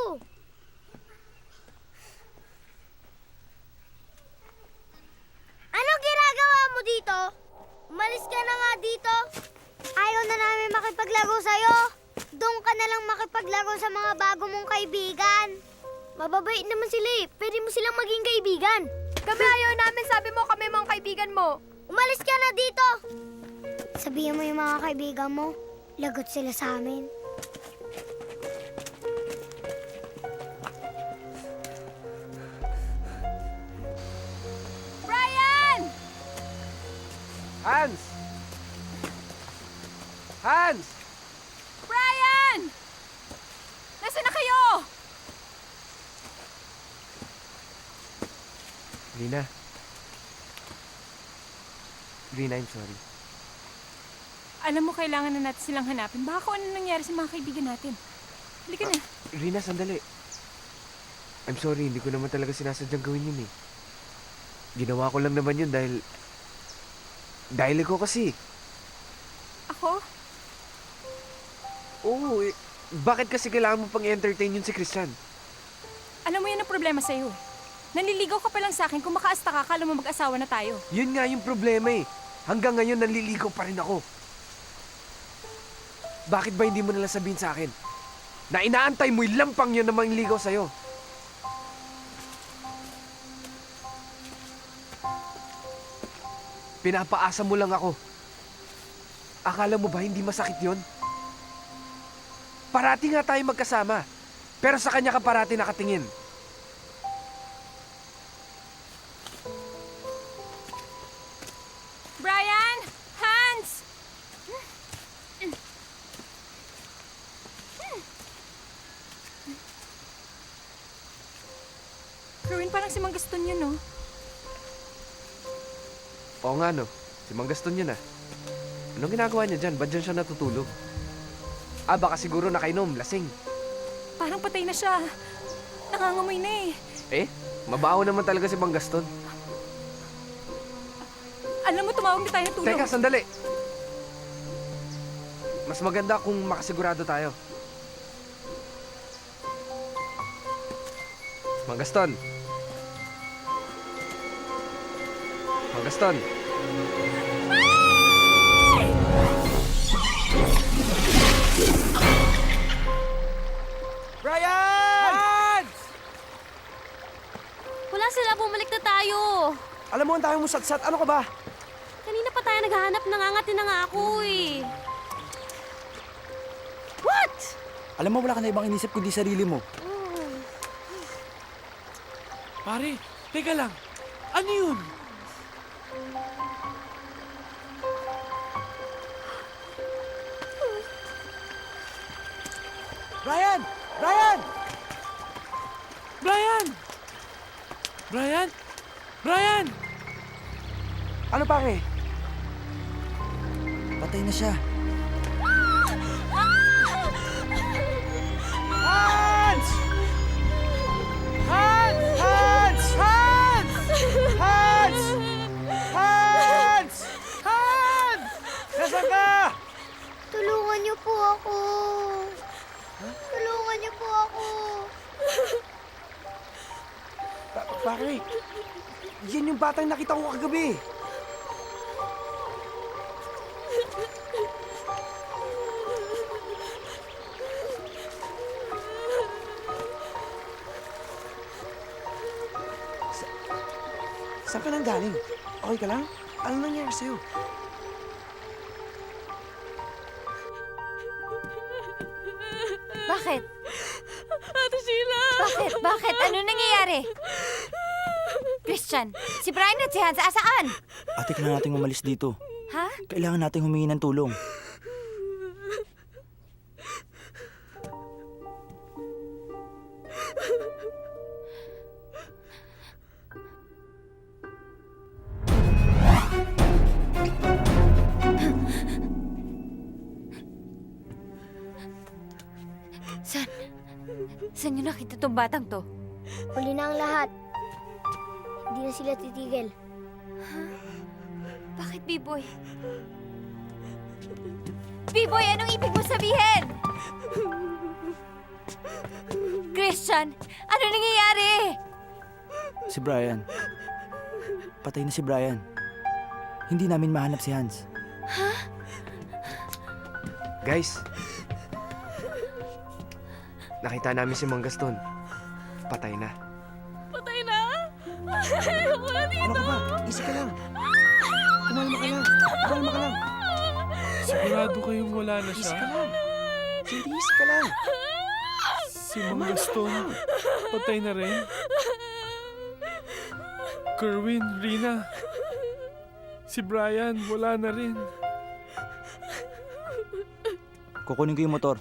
Anong ginagawa mo dito? Umalis ka na nga dito. Ayaw na namin makipaglaro sa'yo. Doon ka na lang makipaglaro sa mga bago mong kaibigan. Mababait naman sila eh. Pwede mo silang maging kaibigan. Kami ayaw namin, sabi mo kami mga kaibigan mo. Umalis ka na dito. Sabihin mo yung mga kaibigan mo, lagot sila sa amin. Brian! Hans! Hans! Brian! Nasaan na kayo? Rina, Rina, I'm sorry. Alam mo, kailangan na natin silang hanapin. Baka kung ano nangyari sa mga kaibigan natin. Halika na. Rina, sandali. I'm sorry, hindi ko naman talaga sinasadyang gawin yun eh. Ginawa ko lang naman yun dahil... Dahil ikaw kasi. Ako? Oo, eh. Bakit kasi kailangan mo pang entertain yun si Christian? Alam mo yun ang problema sa'yo. Nanliligaw ka pa lang sa akin kung makaasta ka, kala mo mag-asawa na tayo. Yun nga yung problema eh. Hanggang ngayon, nanliligaw pa rin ako. Bakit ba hindi mo nalang sabihin sa akin? Na inaantay mo yung lampang yun na mangliligaw sa'yo. Pinapaasa mo lang ako. Akala mo ba hindi masakit yun? Parati nga tayo magkasama. Pero sa kanya ka parati nakatingin. Brian! Hans! Kerwin, parang si Mang Gaston yun, no? Oo nga no, si Mang Gaston yun ah. Anong ginagawa niya dyan? Ba't dyan siya natutulog? Ah, baka siguro nakainom, lasing. Parang patay na siya. Nangangamoy na eh. Eh, mabaho naman talaga si Mang Gaston. Alam mo, tumawag na tayo ng tulong. Teka, sandali. Mas maganda kung makasigurado tayo. Mang Gaston. Mang Gaston. Brian! Wala sila, bumalik na tayo. Alam mo, ang dami mo satsat. Ano ka ba? Kanina pa tayo naghahanap, nangangati na nga ako eh. What? Alam mo, wala ka na ibang inisip kundi sarili mo. Pare, teka lang. Ano yun? Brian! Brian! Brian! Brian? Brian! Ano pare? Patay na siya. Hans! Hans! Hans! Hans! Hans! Hans! Hans! Nasaan ka? Tulungan niyo po ako. Tulungan niyo po ako. Pare, yan yung batang nakita ko kagabi. Saan ka nang galing? Okay ka lang? Ano nangyari sa'yo? Bakit? Ate Sheila! Bakit? Bakit? Ano nangyayari? Christian, si Brian at si Hans, asaan? Ate, kailangan nating umalis dito. Ha? Kailangan nating humingi ng tulong. Saan niyo nakita tong batang to? Huli na ang lahat. Hindi na sila titigil. Bakit, B-Boy? B-Boy, anong ibig mo sabihin? Christian, ano nangyayari? Si Brian. Patay na si Brian. Hindi namin mahanap si Hans. Guys, nakita namin si Mang Gaston. Patay na. Patay na? Ayoko na dito. Ano ka ba? Easy ka lang. Kumalma ka lang. Kumalma ka lang. Sigurado kayong wala na Easy siya? ka lang. Cindy, easy ka lang. Si Mang Gaston, patay na rin. Kerwin, Rina. Si Brian, wala na rin. Kukunin ko yung motor.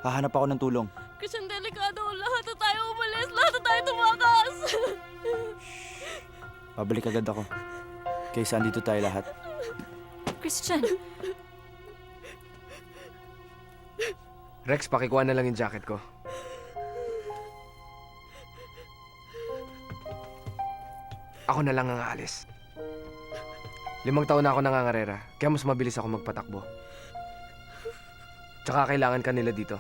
Hahanap ako ng tulong. Christian, delikado. Lahat na tayo umalis. Lahat na tayo tumakas. Pabalik agad ako. Kaysa andito tayo lahat. Christian, Rex, pakikuha na lang yung jacket ko. Ako na lang ang aalis. 5 taon na ako nangangarera, kaya mas mabilis ako magpatakbo. Tsaka kailangan ka nila dito.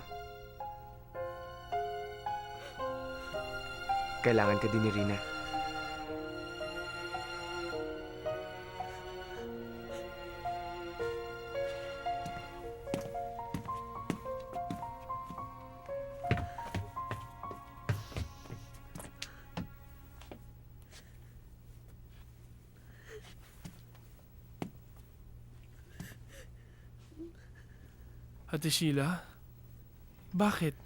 Kailangan ka din ni Rina. Ate Sheila? Bakit?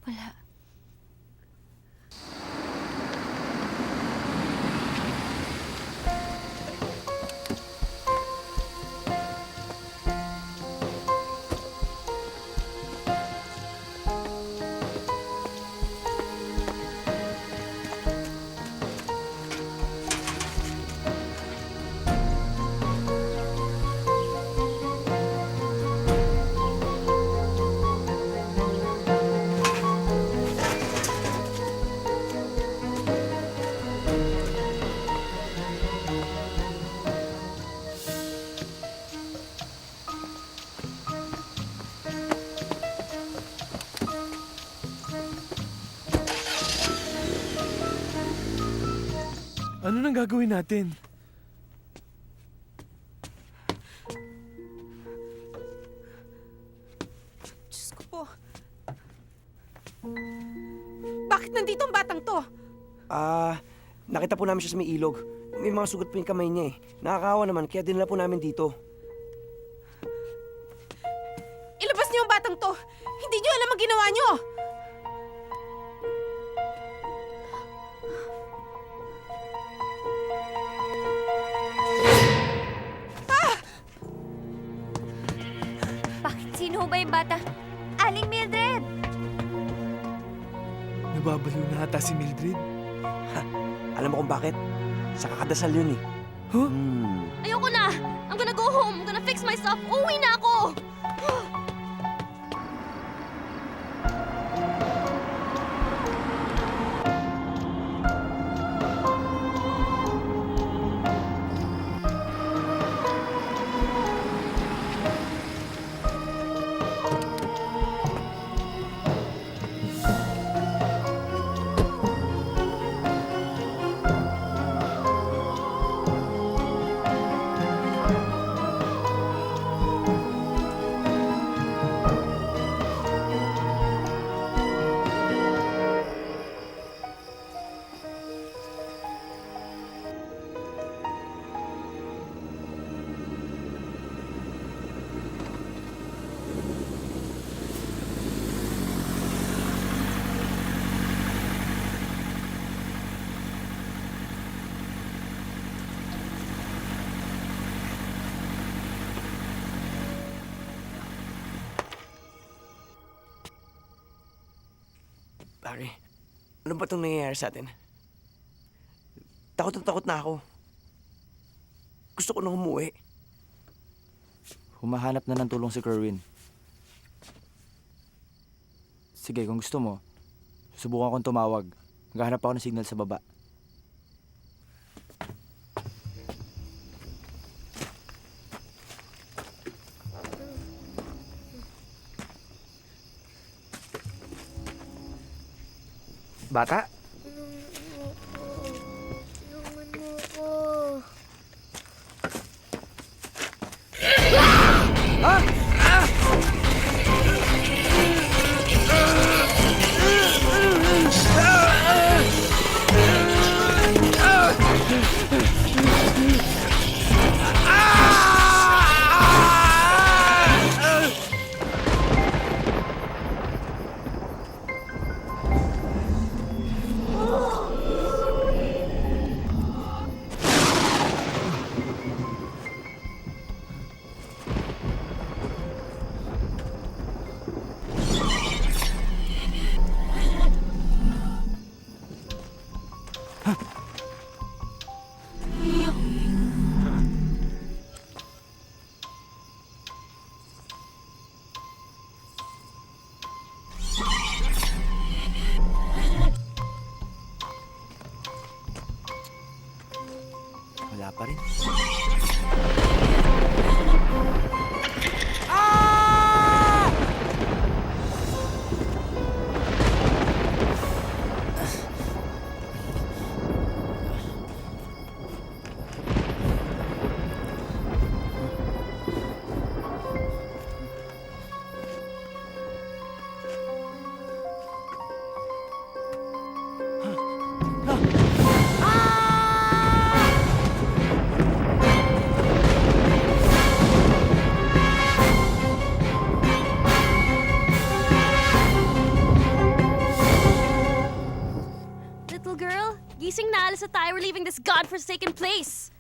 wala. Ano nang gagawin natin? Diyos ko po. Bakit nandito ang batang to? Nakita po namin siya sa may ilog. May mga sugat po yung kamay niya eh. Nakakaawa naman, kaya dinala po namin dito. Ilabas niyo ang batang to! Hindi niyo alam ang ginawa niyo! Bakit? Sino ho ba yung bata? Aling Mildred! Nababaliw na ata si Mildred. Alam mo kung bakit? Sa kakadasal yun eh. Huh? Ayoko na! I'm gonna go home. I'm gonna fix myself. Uwi na ako! Pare, ano ba itong nangyayari sa atin? Takot na ako. Gusto ko na umuwi. Humahanap na ng tulong si Kerwin. Sige, kung gusto mo, susubukan kong tumawag. Maghahanap ako ng signal sa baba. Bata? Wala pa rin. Little girl, gising na, alis na tayo. We're leaving this godforsaken place.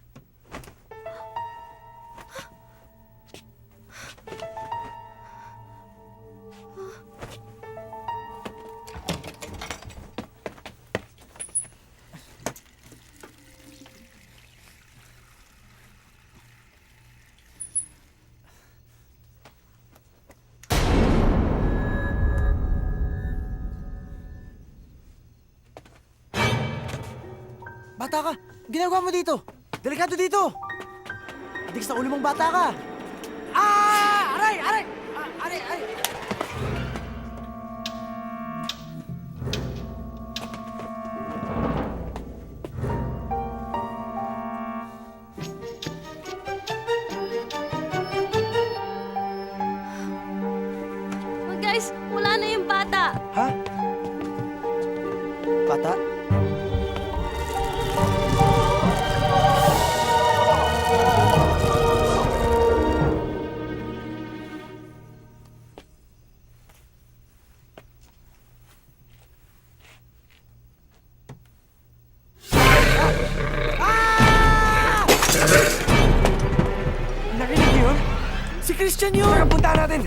Bata ka! Ginagawa mo dito! Delikado dito! Adik sa ulo mong bata ka! Aray! Aray! Aray! Aray! Oh, guys, wala na yung bata. Ha? Bata? Narinig niyo yun? Si Christian yun! Tara, puntahan natin!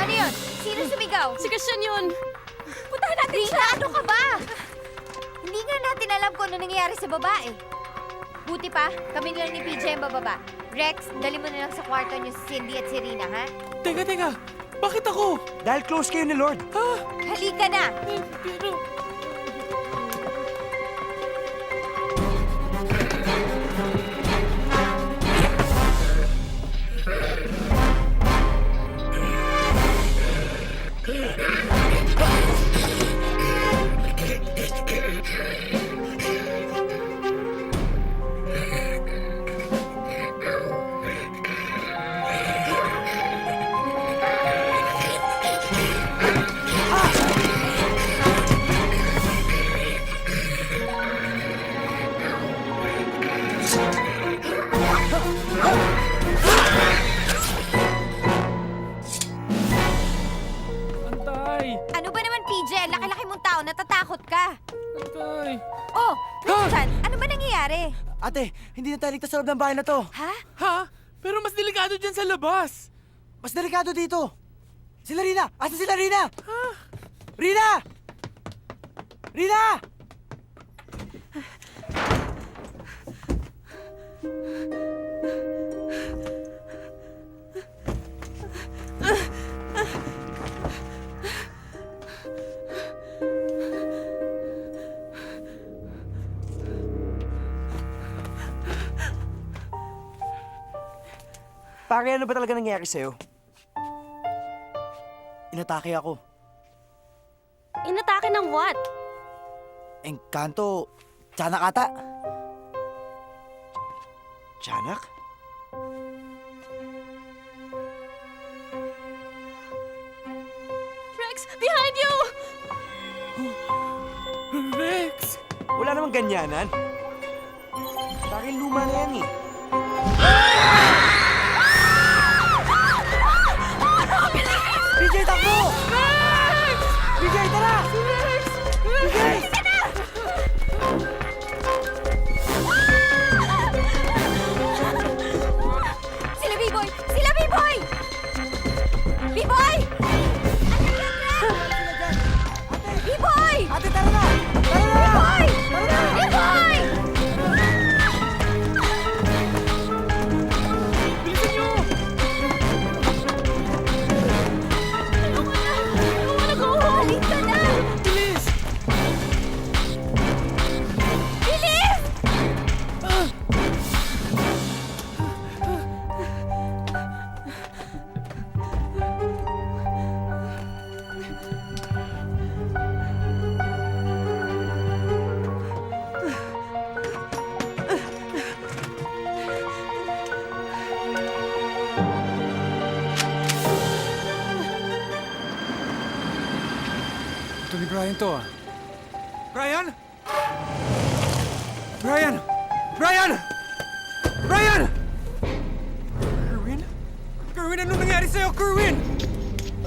Ano yun? Sino sumigaw? Si Christian yun. Puntahan natin siya! Ano ka ba? Hindi nga natin alam kung ano nangyayari sa babae. Buti pa, kami lang ni PJ ang bababa. Rex, dali mo na lang sa kwarto niyo si Cindy at si Rina, ha? Teka. Bakit ako? Dahil close kayo ni Lord. Halika na! Antay! Ano ba naman, PJ? Laki-laki mong tao, natatakot ka. Antay! Oh, Christian, ano ba nangyayari? Ate, hindi na tayo ligtas sa loob ng bahay na to. Ha? Ha? Pero mas delikado dyan sa labas. Mas delikado dito. Sila Rina! Asa sila Rina? Rina! Rina! Pare, ano ba talaga nangyari sa'yo? Inatake ako. Inatake ng what? Engkanto, tiyanak ata. Tiyanak? Rex, behind you! Rex! Wala namang ganyanan. Sa akin luma na yan eh. BJ, takbo! BJ, tara! BJ! Sila B-Boy! Sila B-Boy! B-Boy! B-Boy! Ate, tara na! Tara na! B-Boy! Tara na! B-Boy! Bilisan nyo! Balik ka na! Bilis! Bilis! Ito ni Brian to ah. Brian! Brian! Brian! Brian! Kerwin? Kerwin, anong nangyari sa'yo? Kerwin!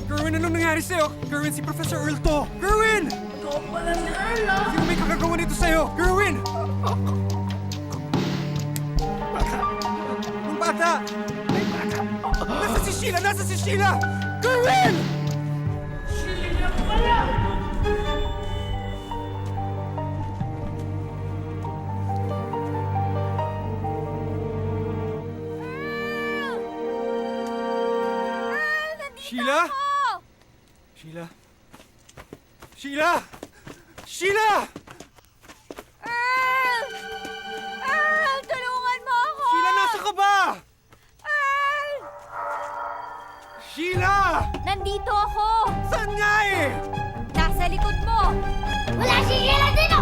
Kerwin, anong nangyari sa'yo? Kerwin, si Professor Earl to! Kerwin! Ito pala si Earl ah! Sino may kagagawa nito sa'yo? Kerwin! Yung bata! Ay, bata! Nasa si Sheila! Nasa si Sheila! Kerwin! Sheila? Sheila? Sheila! Sheila! Earl! Earl! Tulungan mo ako! Sheila, nasa ka ba? Earl! Sheila! Nandito ako! Saan nga eh? Nasa likod mo! Wala si Sheila dito!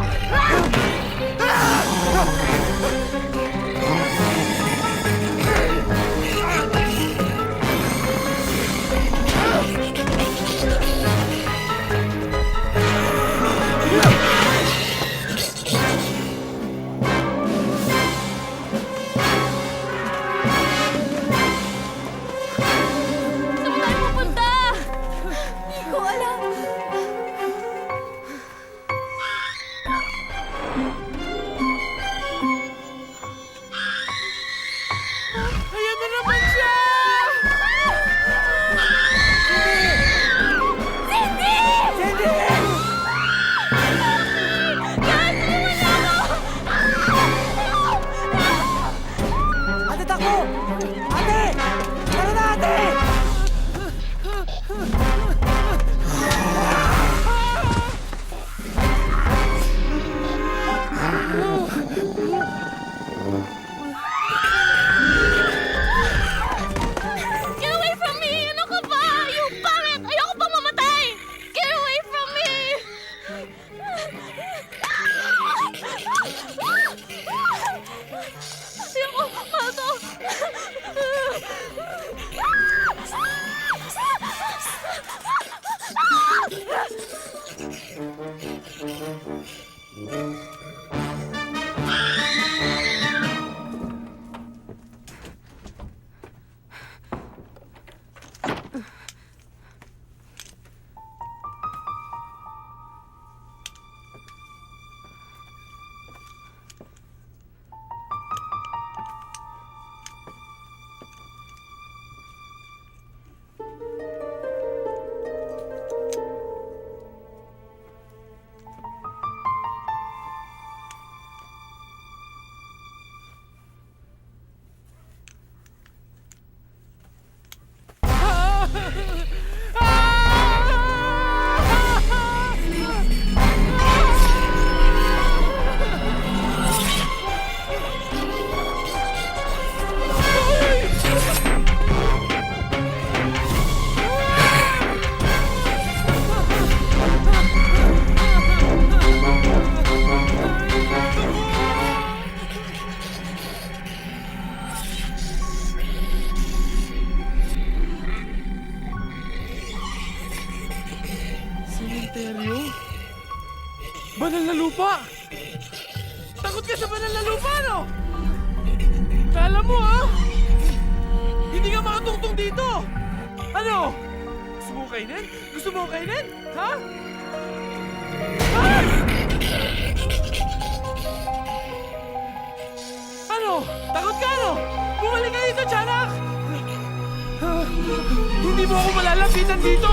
Saan tayo pupunta? Hindi ko alam. lupa! Takot ka sa banal na lupa, no? Kala mo, ha? Hindi ka makatungtong dito! Ano? Gusto mo kainin? Gusto mo kainin? Ha? Ha? Ano? Takot ka, no? Bumalik ka dito, Tiyanak! Hindi mo ako malalapitan dito!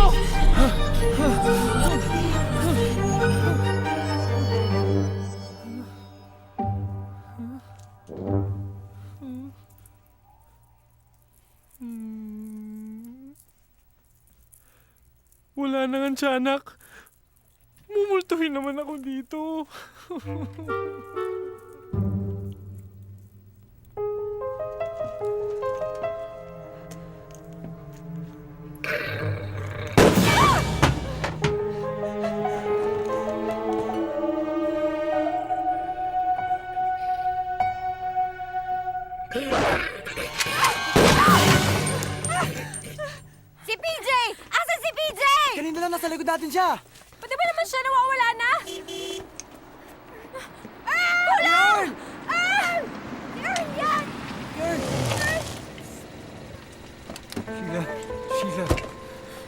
Wala na nga, Tiyanak. Mumultuhin naman ako dito. Si PJ! Asan si PJ? Kanina lang nasa likod natin siya. Pati ba naman siya nawawala na? Girl! Girl, yan! Sheila, Sheila,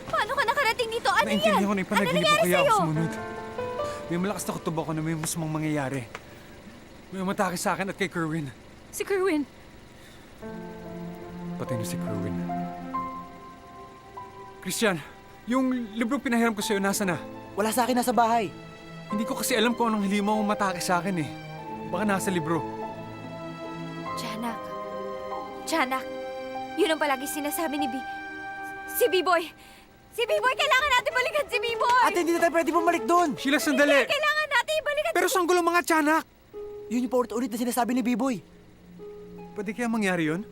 Paano ka nakarating dito? Ano yan? naintindihan ko na yung Ano panaginip ko nangyari kaya ako sa'yo? sumunod. May malakas na kutob ako na may masamang mangyayari. May umatake sa akin at kay Kerwin. Si Kerwin. Patay na si Kerwin. Christian, yung librong pinahiram ko sa'yo, nasa na? Wala sa akin, nasa bahay. Hindi ko kasi alam kung anong hilimaw ang matake sa akin eh. Baka nasa libro. Tiyanak. Tiyanak. Yun ang palagi sinasabi ni Si B-Boy. Si B-Boy, kailangan natin balikan si B-Boy! Ate, hindi na tayo pwede bumalik doon. Sheila, sandali! Kailangan natin ibalikan Pero saan gulo mga tiyanak? Yun yung paulit-ulit na sinasabi ni B-Boy. Pwede kaya mangyari yun?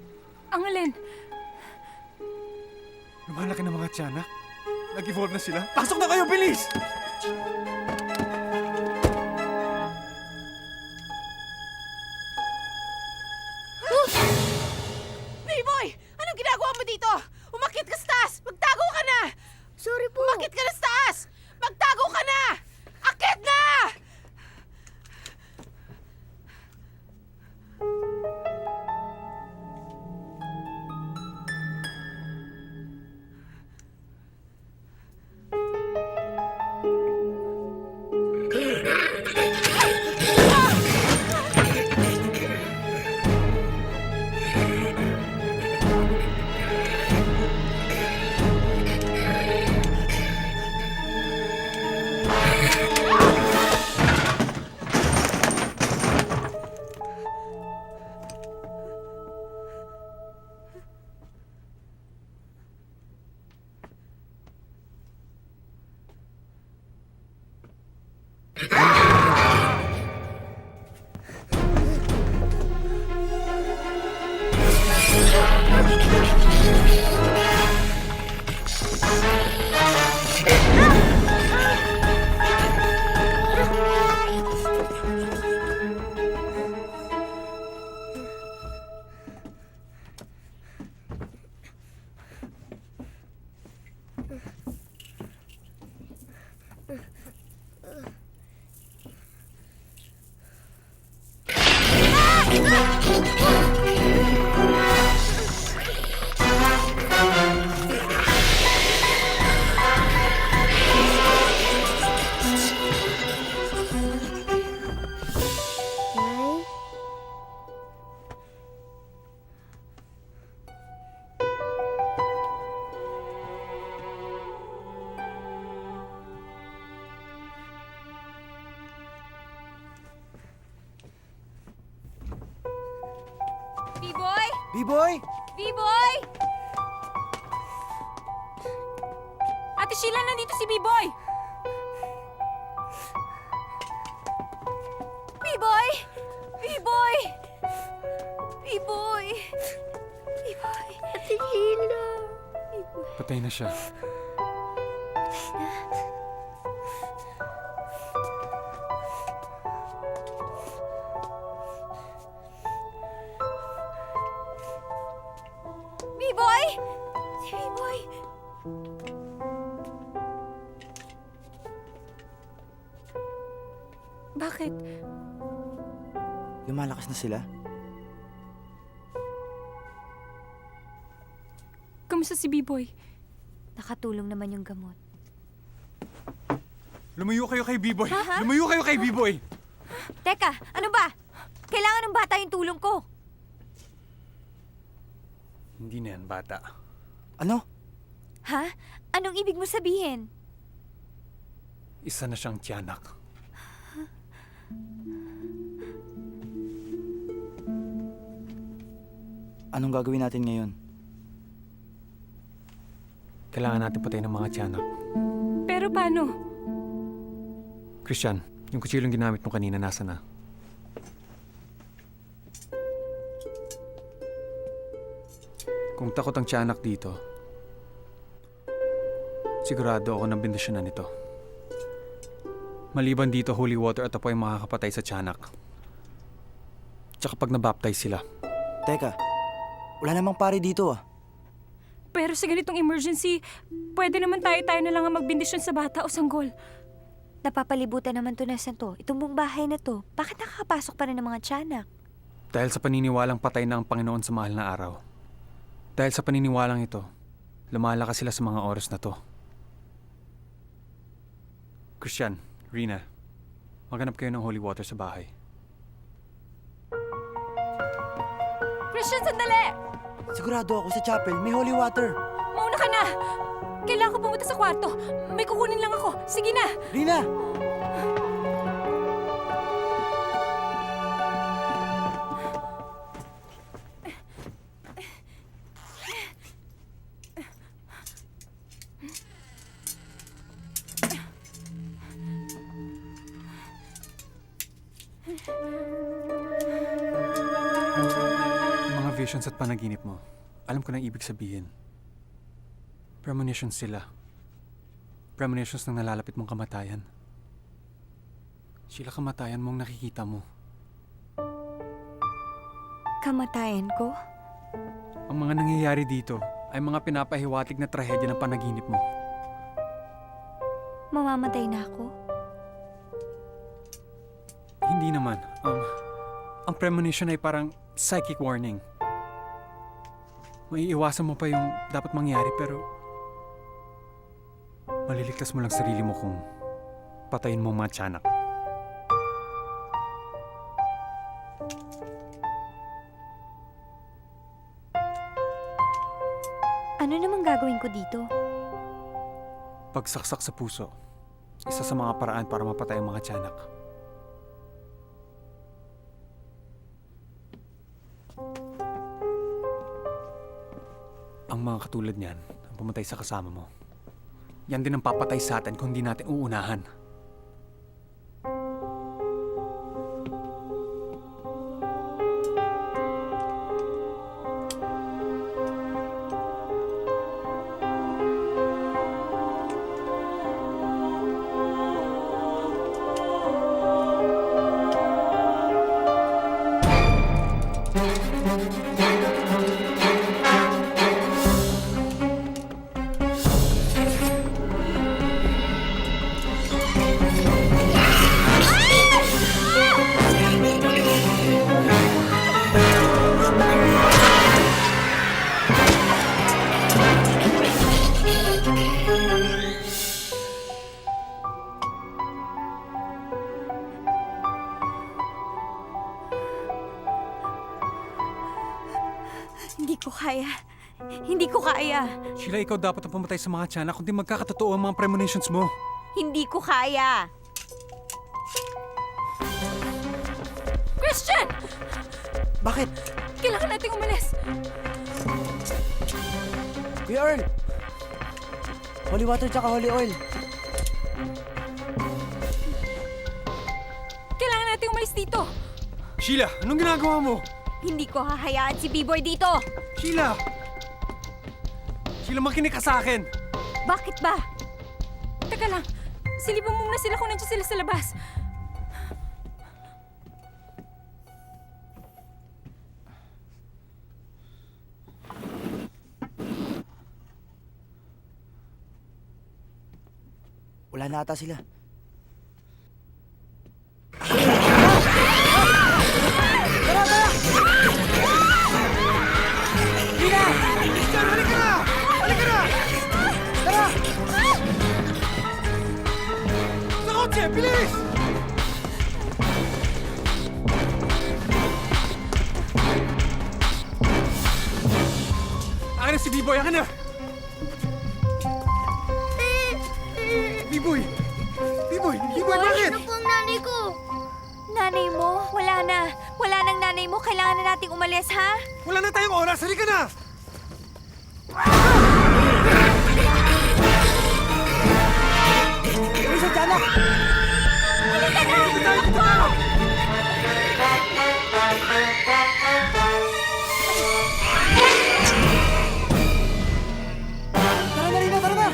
Ang alin? Lumalaki ng mga tiyanak. Nag-evolve na sila. Pasok na kayo, bilis! B-Boy! Anong ginagawa mo dito? Umakyat ka sa taas! Magtago ka na! Sorry po. Umakyat ka na sa taas! Magtago ka na! Akyat na! B-Boy! B-Boy! B-Boy! Ate Sheila, nandito si B-Boy! B-Boy! B-Boy! B-Boy! B-Boy! Ate Sheila! Patay na siya. B-Boy! Si B-Boy! Bakit? Bakit? Lumalakas na sila. Kamusta si B-Boy? Nakatulong naman yung gamot. Lumayo kayo kay B-Boy! Lumayo kayo kay B-Boy! Teka, ano ba? Kailangan ng bata yung tulong ko. Hindi na yan, bata. Ano? Ha? Anong ibig mo sabihin? Isa na siyang tiyanak. Anong gagawin natin ngayon? Kailangan natin patayin ng mga tiyanak. Pero paano? Christian, yung kutsilong ginamit mo kanina nasa na? Kung takot ang tiyanak dito, sigurado ako na bindasyonan nito. Maliban dito, holy water at apoy ang makakapatay sa tiyanak. Tsaka pag nabaptize sila. Teka, wala namang pare dito ah. Pero sa ganitong emergency, pwede naman tayo na lang ang magbindisyon sa bata o sanggol. Napapalibutan naman to na santo. Itong buong bahay na to. Bakit nakakapasok pa rin ng mga tiyanak? Dahil sa paniniwalang patay na ang Panginoon sa mahal na araw. Dahil sa paniniwalang ito, lumalakas sila sa mga oras na to. Christian, Rina, maghanap kayo ng holy water sa bahay. Christian, sandali! Sigurado ako sa chapel, may holy water. Mauna ka na! Kailangan ko pumunta sa kwarto. May kukunin lang ako. Sige na! Rina! Yung mga visions at panaginip mo, alam ko na ibig sabihin. Premonitions sila. Premonitions ng nalalapit mong kamatayan. Sila kamatayan mong nakikita mo. Kamatayan ko? Ang mga nangyayari dito ay mga pinapahiwatig na trahedya ng panaginip mo. Mamamatay na ako? Hindi naman. Ang premonition ay parang psychic warning. Maiiwasan mo pa yung dapat mangyari pero maliligtas mo lang sarili mo kung patayin mo ang mga tiyanak. Ano namang gagawin ko dito? Pagsaksak sa puso, isa sa mga paraan para mapatay ang mga tiyanak. Ang mga katulad niyan, ang pumatay sa kasama mo. Yan din ang papatay sa atin kung hindi natin uunahan. Hindi ko kaya. Hindi ko kaya. Sheila, ikaw dapat ang pumatay sa mga tiyanak kundi magkakatotoo ang mga premonitions mo. Hindi ko kaya. Christian! Bakit? Kailangan nating umalis. Kuya Earl! Holy water tsaka holy oil. Kailangan nating umalis dito. Sheila, anong ginagawa mo? Hindi ko hahayaan si B-Boy dito. Sheila! Sheila, makinig ka sa akin! Bakit ba? Teka lang. Silipin mo muna sila kung nandiyan sila sa labas. Wala na ata sila. si B-Boy, akin na! B-Boy! B-Boy! B-Boy, bakit? Ano po ang nanay ko? Nanay mo? Wala na. Wala nang nanay mo. Kailangan na nating umalis, ha? Wala na tayong oras! Halika na! Isa, Janak! Tara na, Rina! Tara na!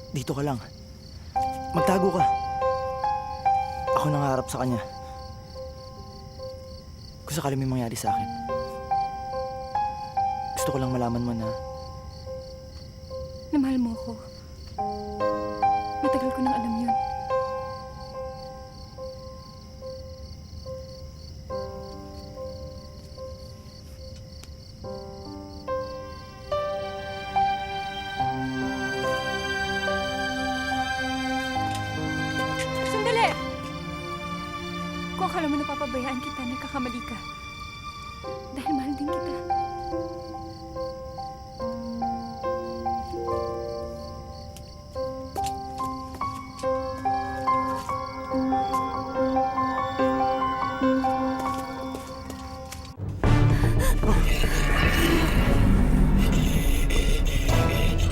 Dito ka lang. Magtago ka. Ako nangarap sa kanya. Kung sakali may mangyari sa akin. Gusto ko lang malaman mo na Na mahal mo ako. Matagal ko nang alam yun. Sandali! Kung akala mo napapabayaan kita, nagkakamali ka. Dahil mahal din kita.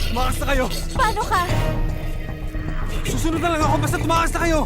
Tumakas na kayo! Paano ka? Susunod na lang ako basta tumakas na kayo!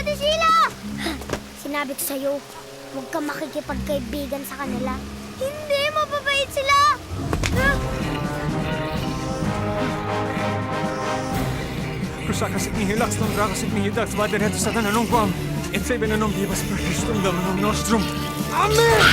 Ate Sheila! Sinabi ko sa'yo, huwag kang makikipagkaibigan sa kanila. Hindi, mababait sila! Kusakasik ni Hilax ng Drakasik ni Hidax, Vaderhead sa tananong Guam, et sa ibenanong Vivas Percustum Damanong Nostrum. Amen!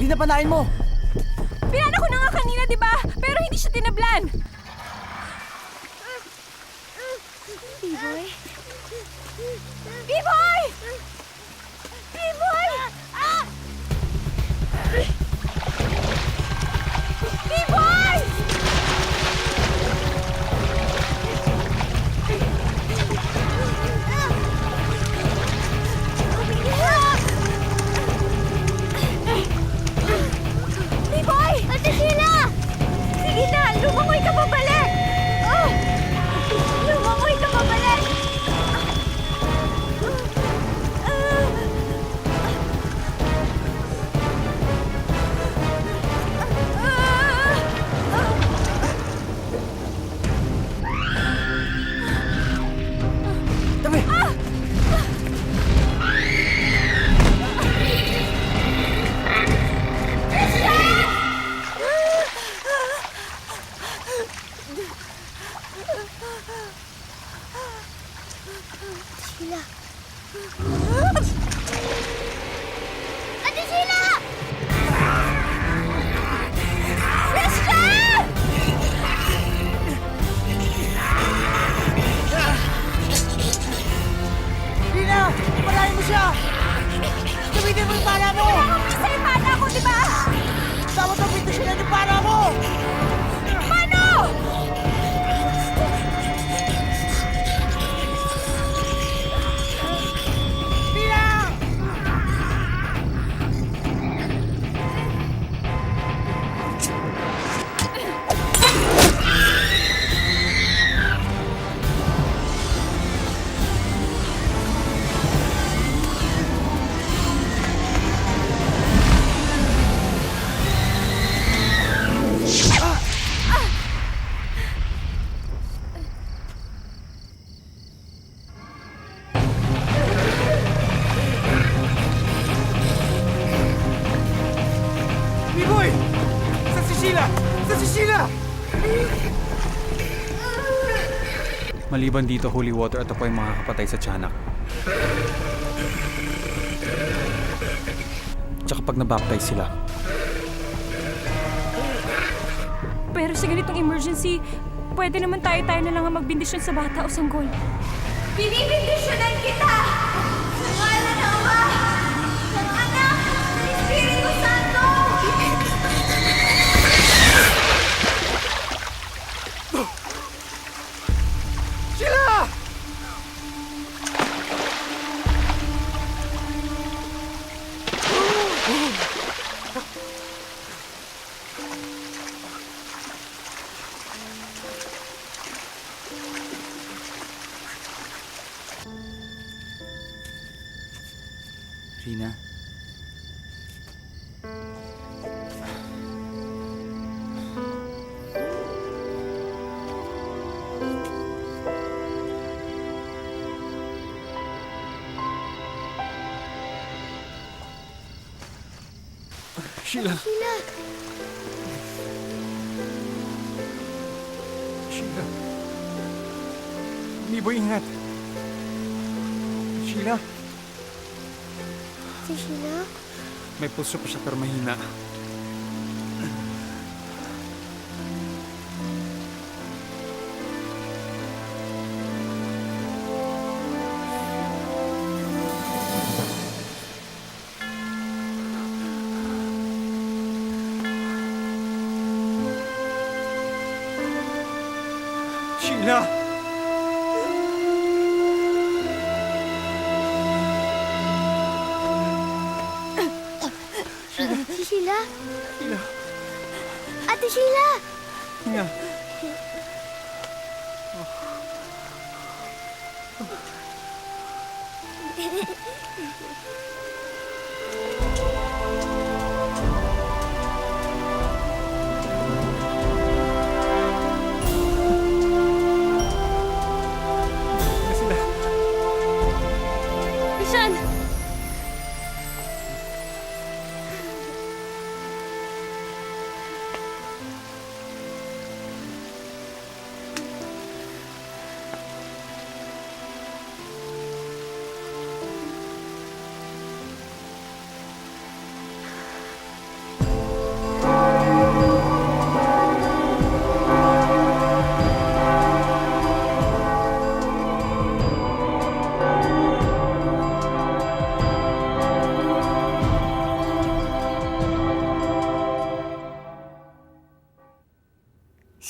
Rina, panain mo! Pinana ko na nga kanina, di ba? Pero hindi siya tinablan. B-Boy? B-Boy! B-Boy! Ah! B-Boy! B-Boy! Ate Sheila! Sige na, lumangoy ka pabalik! Oh! Lumangoy ka pabalik! B-Boy! Saan si Sheila? Saan si Sheila? Maliban dito, Holy Water, at ako ay makakapatay sa tiyanak. Tsaka pag nabaptize sila, Pero sa ganitong emergency, pwede naman tayo-tayo na lang ang magbindisyon sa bata o sanggol. Binibindisyonan kita! Sa ngalan ng Ama, ng Anak, ng Espiritu Santo! Sheila! Rina. Sheila! Sheila! Sheila! B-Boy, ingat! Sheila! Si Sheila? May pulso pa siya pero mahina. Sheila! Si Sheila? Sheila! Ate Sheila! Hinga! Hinga sila! Krishan!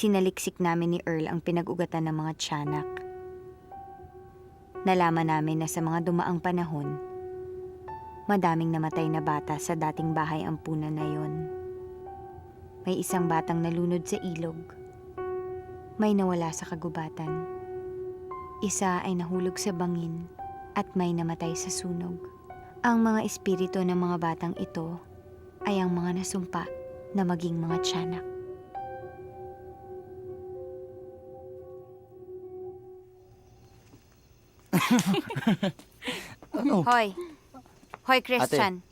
Sinaliksik namin ni Earl ang pinag-ugatan ng mga tiyanak. Nalaman namin na sa mga dumaang panahon, madaming namatay na bata sa dating bahay ampunan na yon. May isang batang nalunod sa ilog. May nawala sa kagubatan. Isa ay nahulog sa bangin at may namatay sa sunog. Ang mga espiritu ng mga batang ito ay ang mga nasumpa na maging mga tiyanak. Hoy. Hoy, Christian.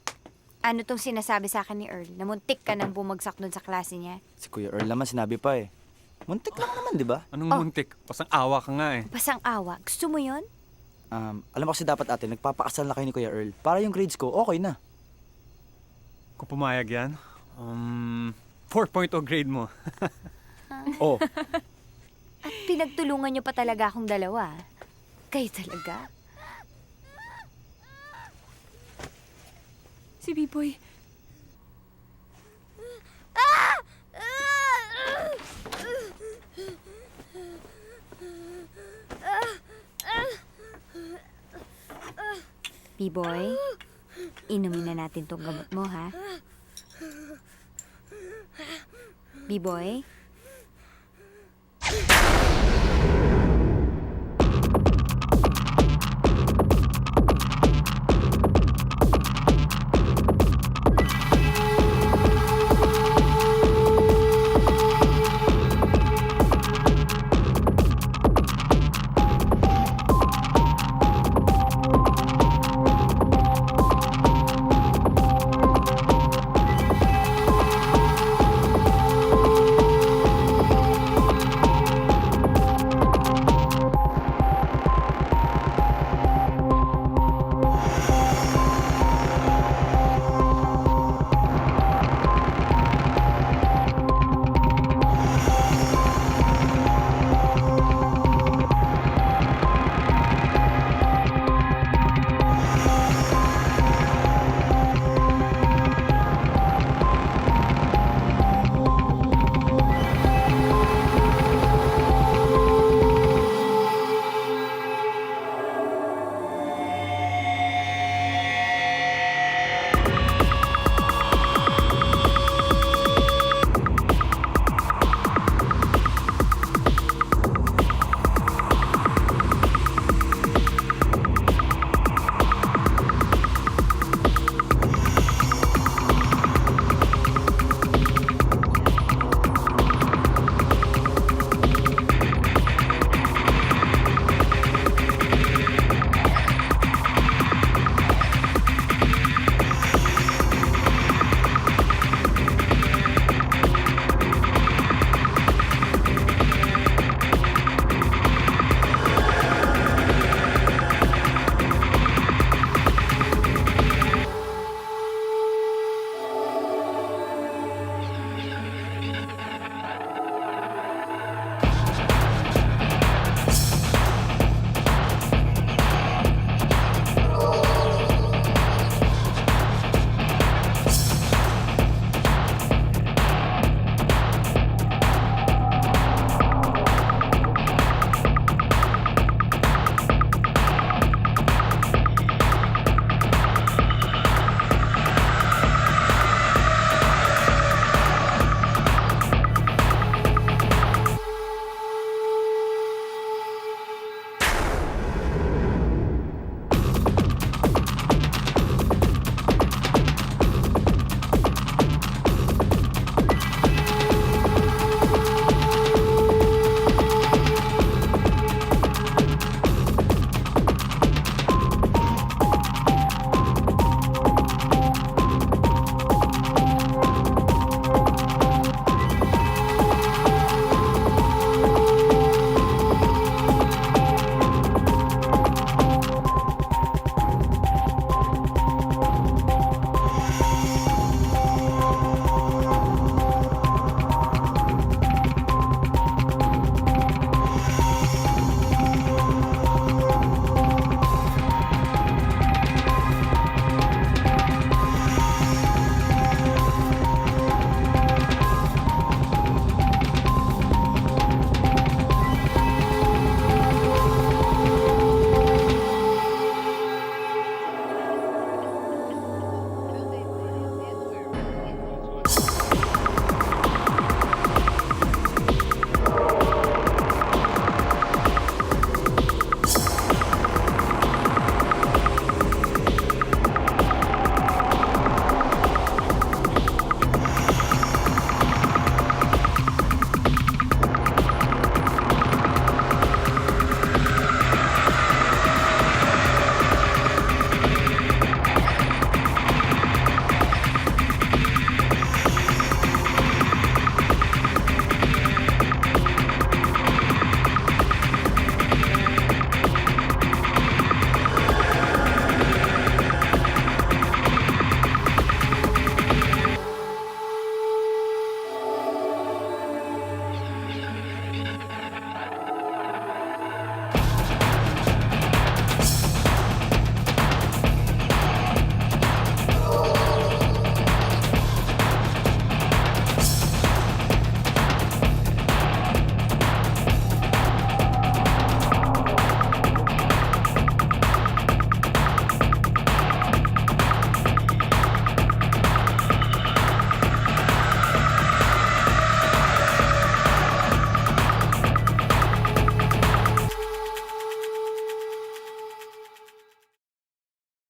Ano tong sinasabi sa akin ni Earl? Namuntik ka nang bumagsak dun sa klase niya? Si Kuya Earl naman sinabi pa eh. Muntik lang naman, di ba? Anong muntik? Pasang awa ka nga eh. Pasang awa. Gusto mo yon? Alam mo kasi dapat ate, nagpapakasal na kayo ni Kuya Earl. Para yung grades ko, okay na. Kung pumayag yan, 4.0 grade mo. Oh, At pinagtulungan niyo pa talaga akong dalawa. Kayo talaga? Si B-Boy. B-Boy, inumin na natin tong gamot mo, ha? B-Boy?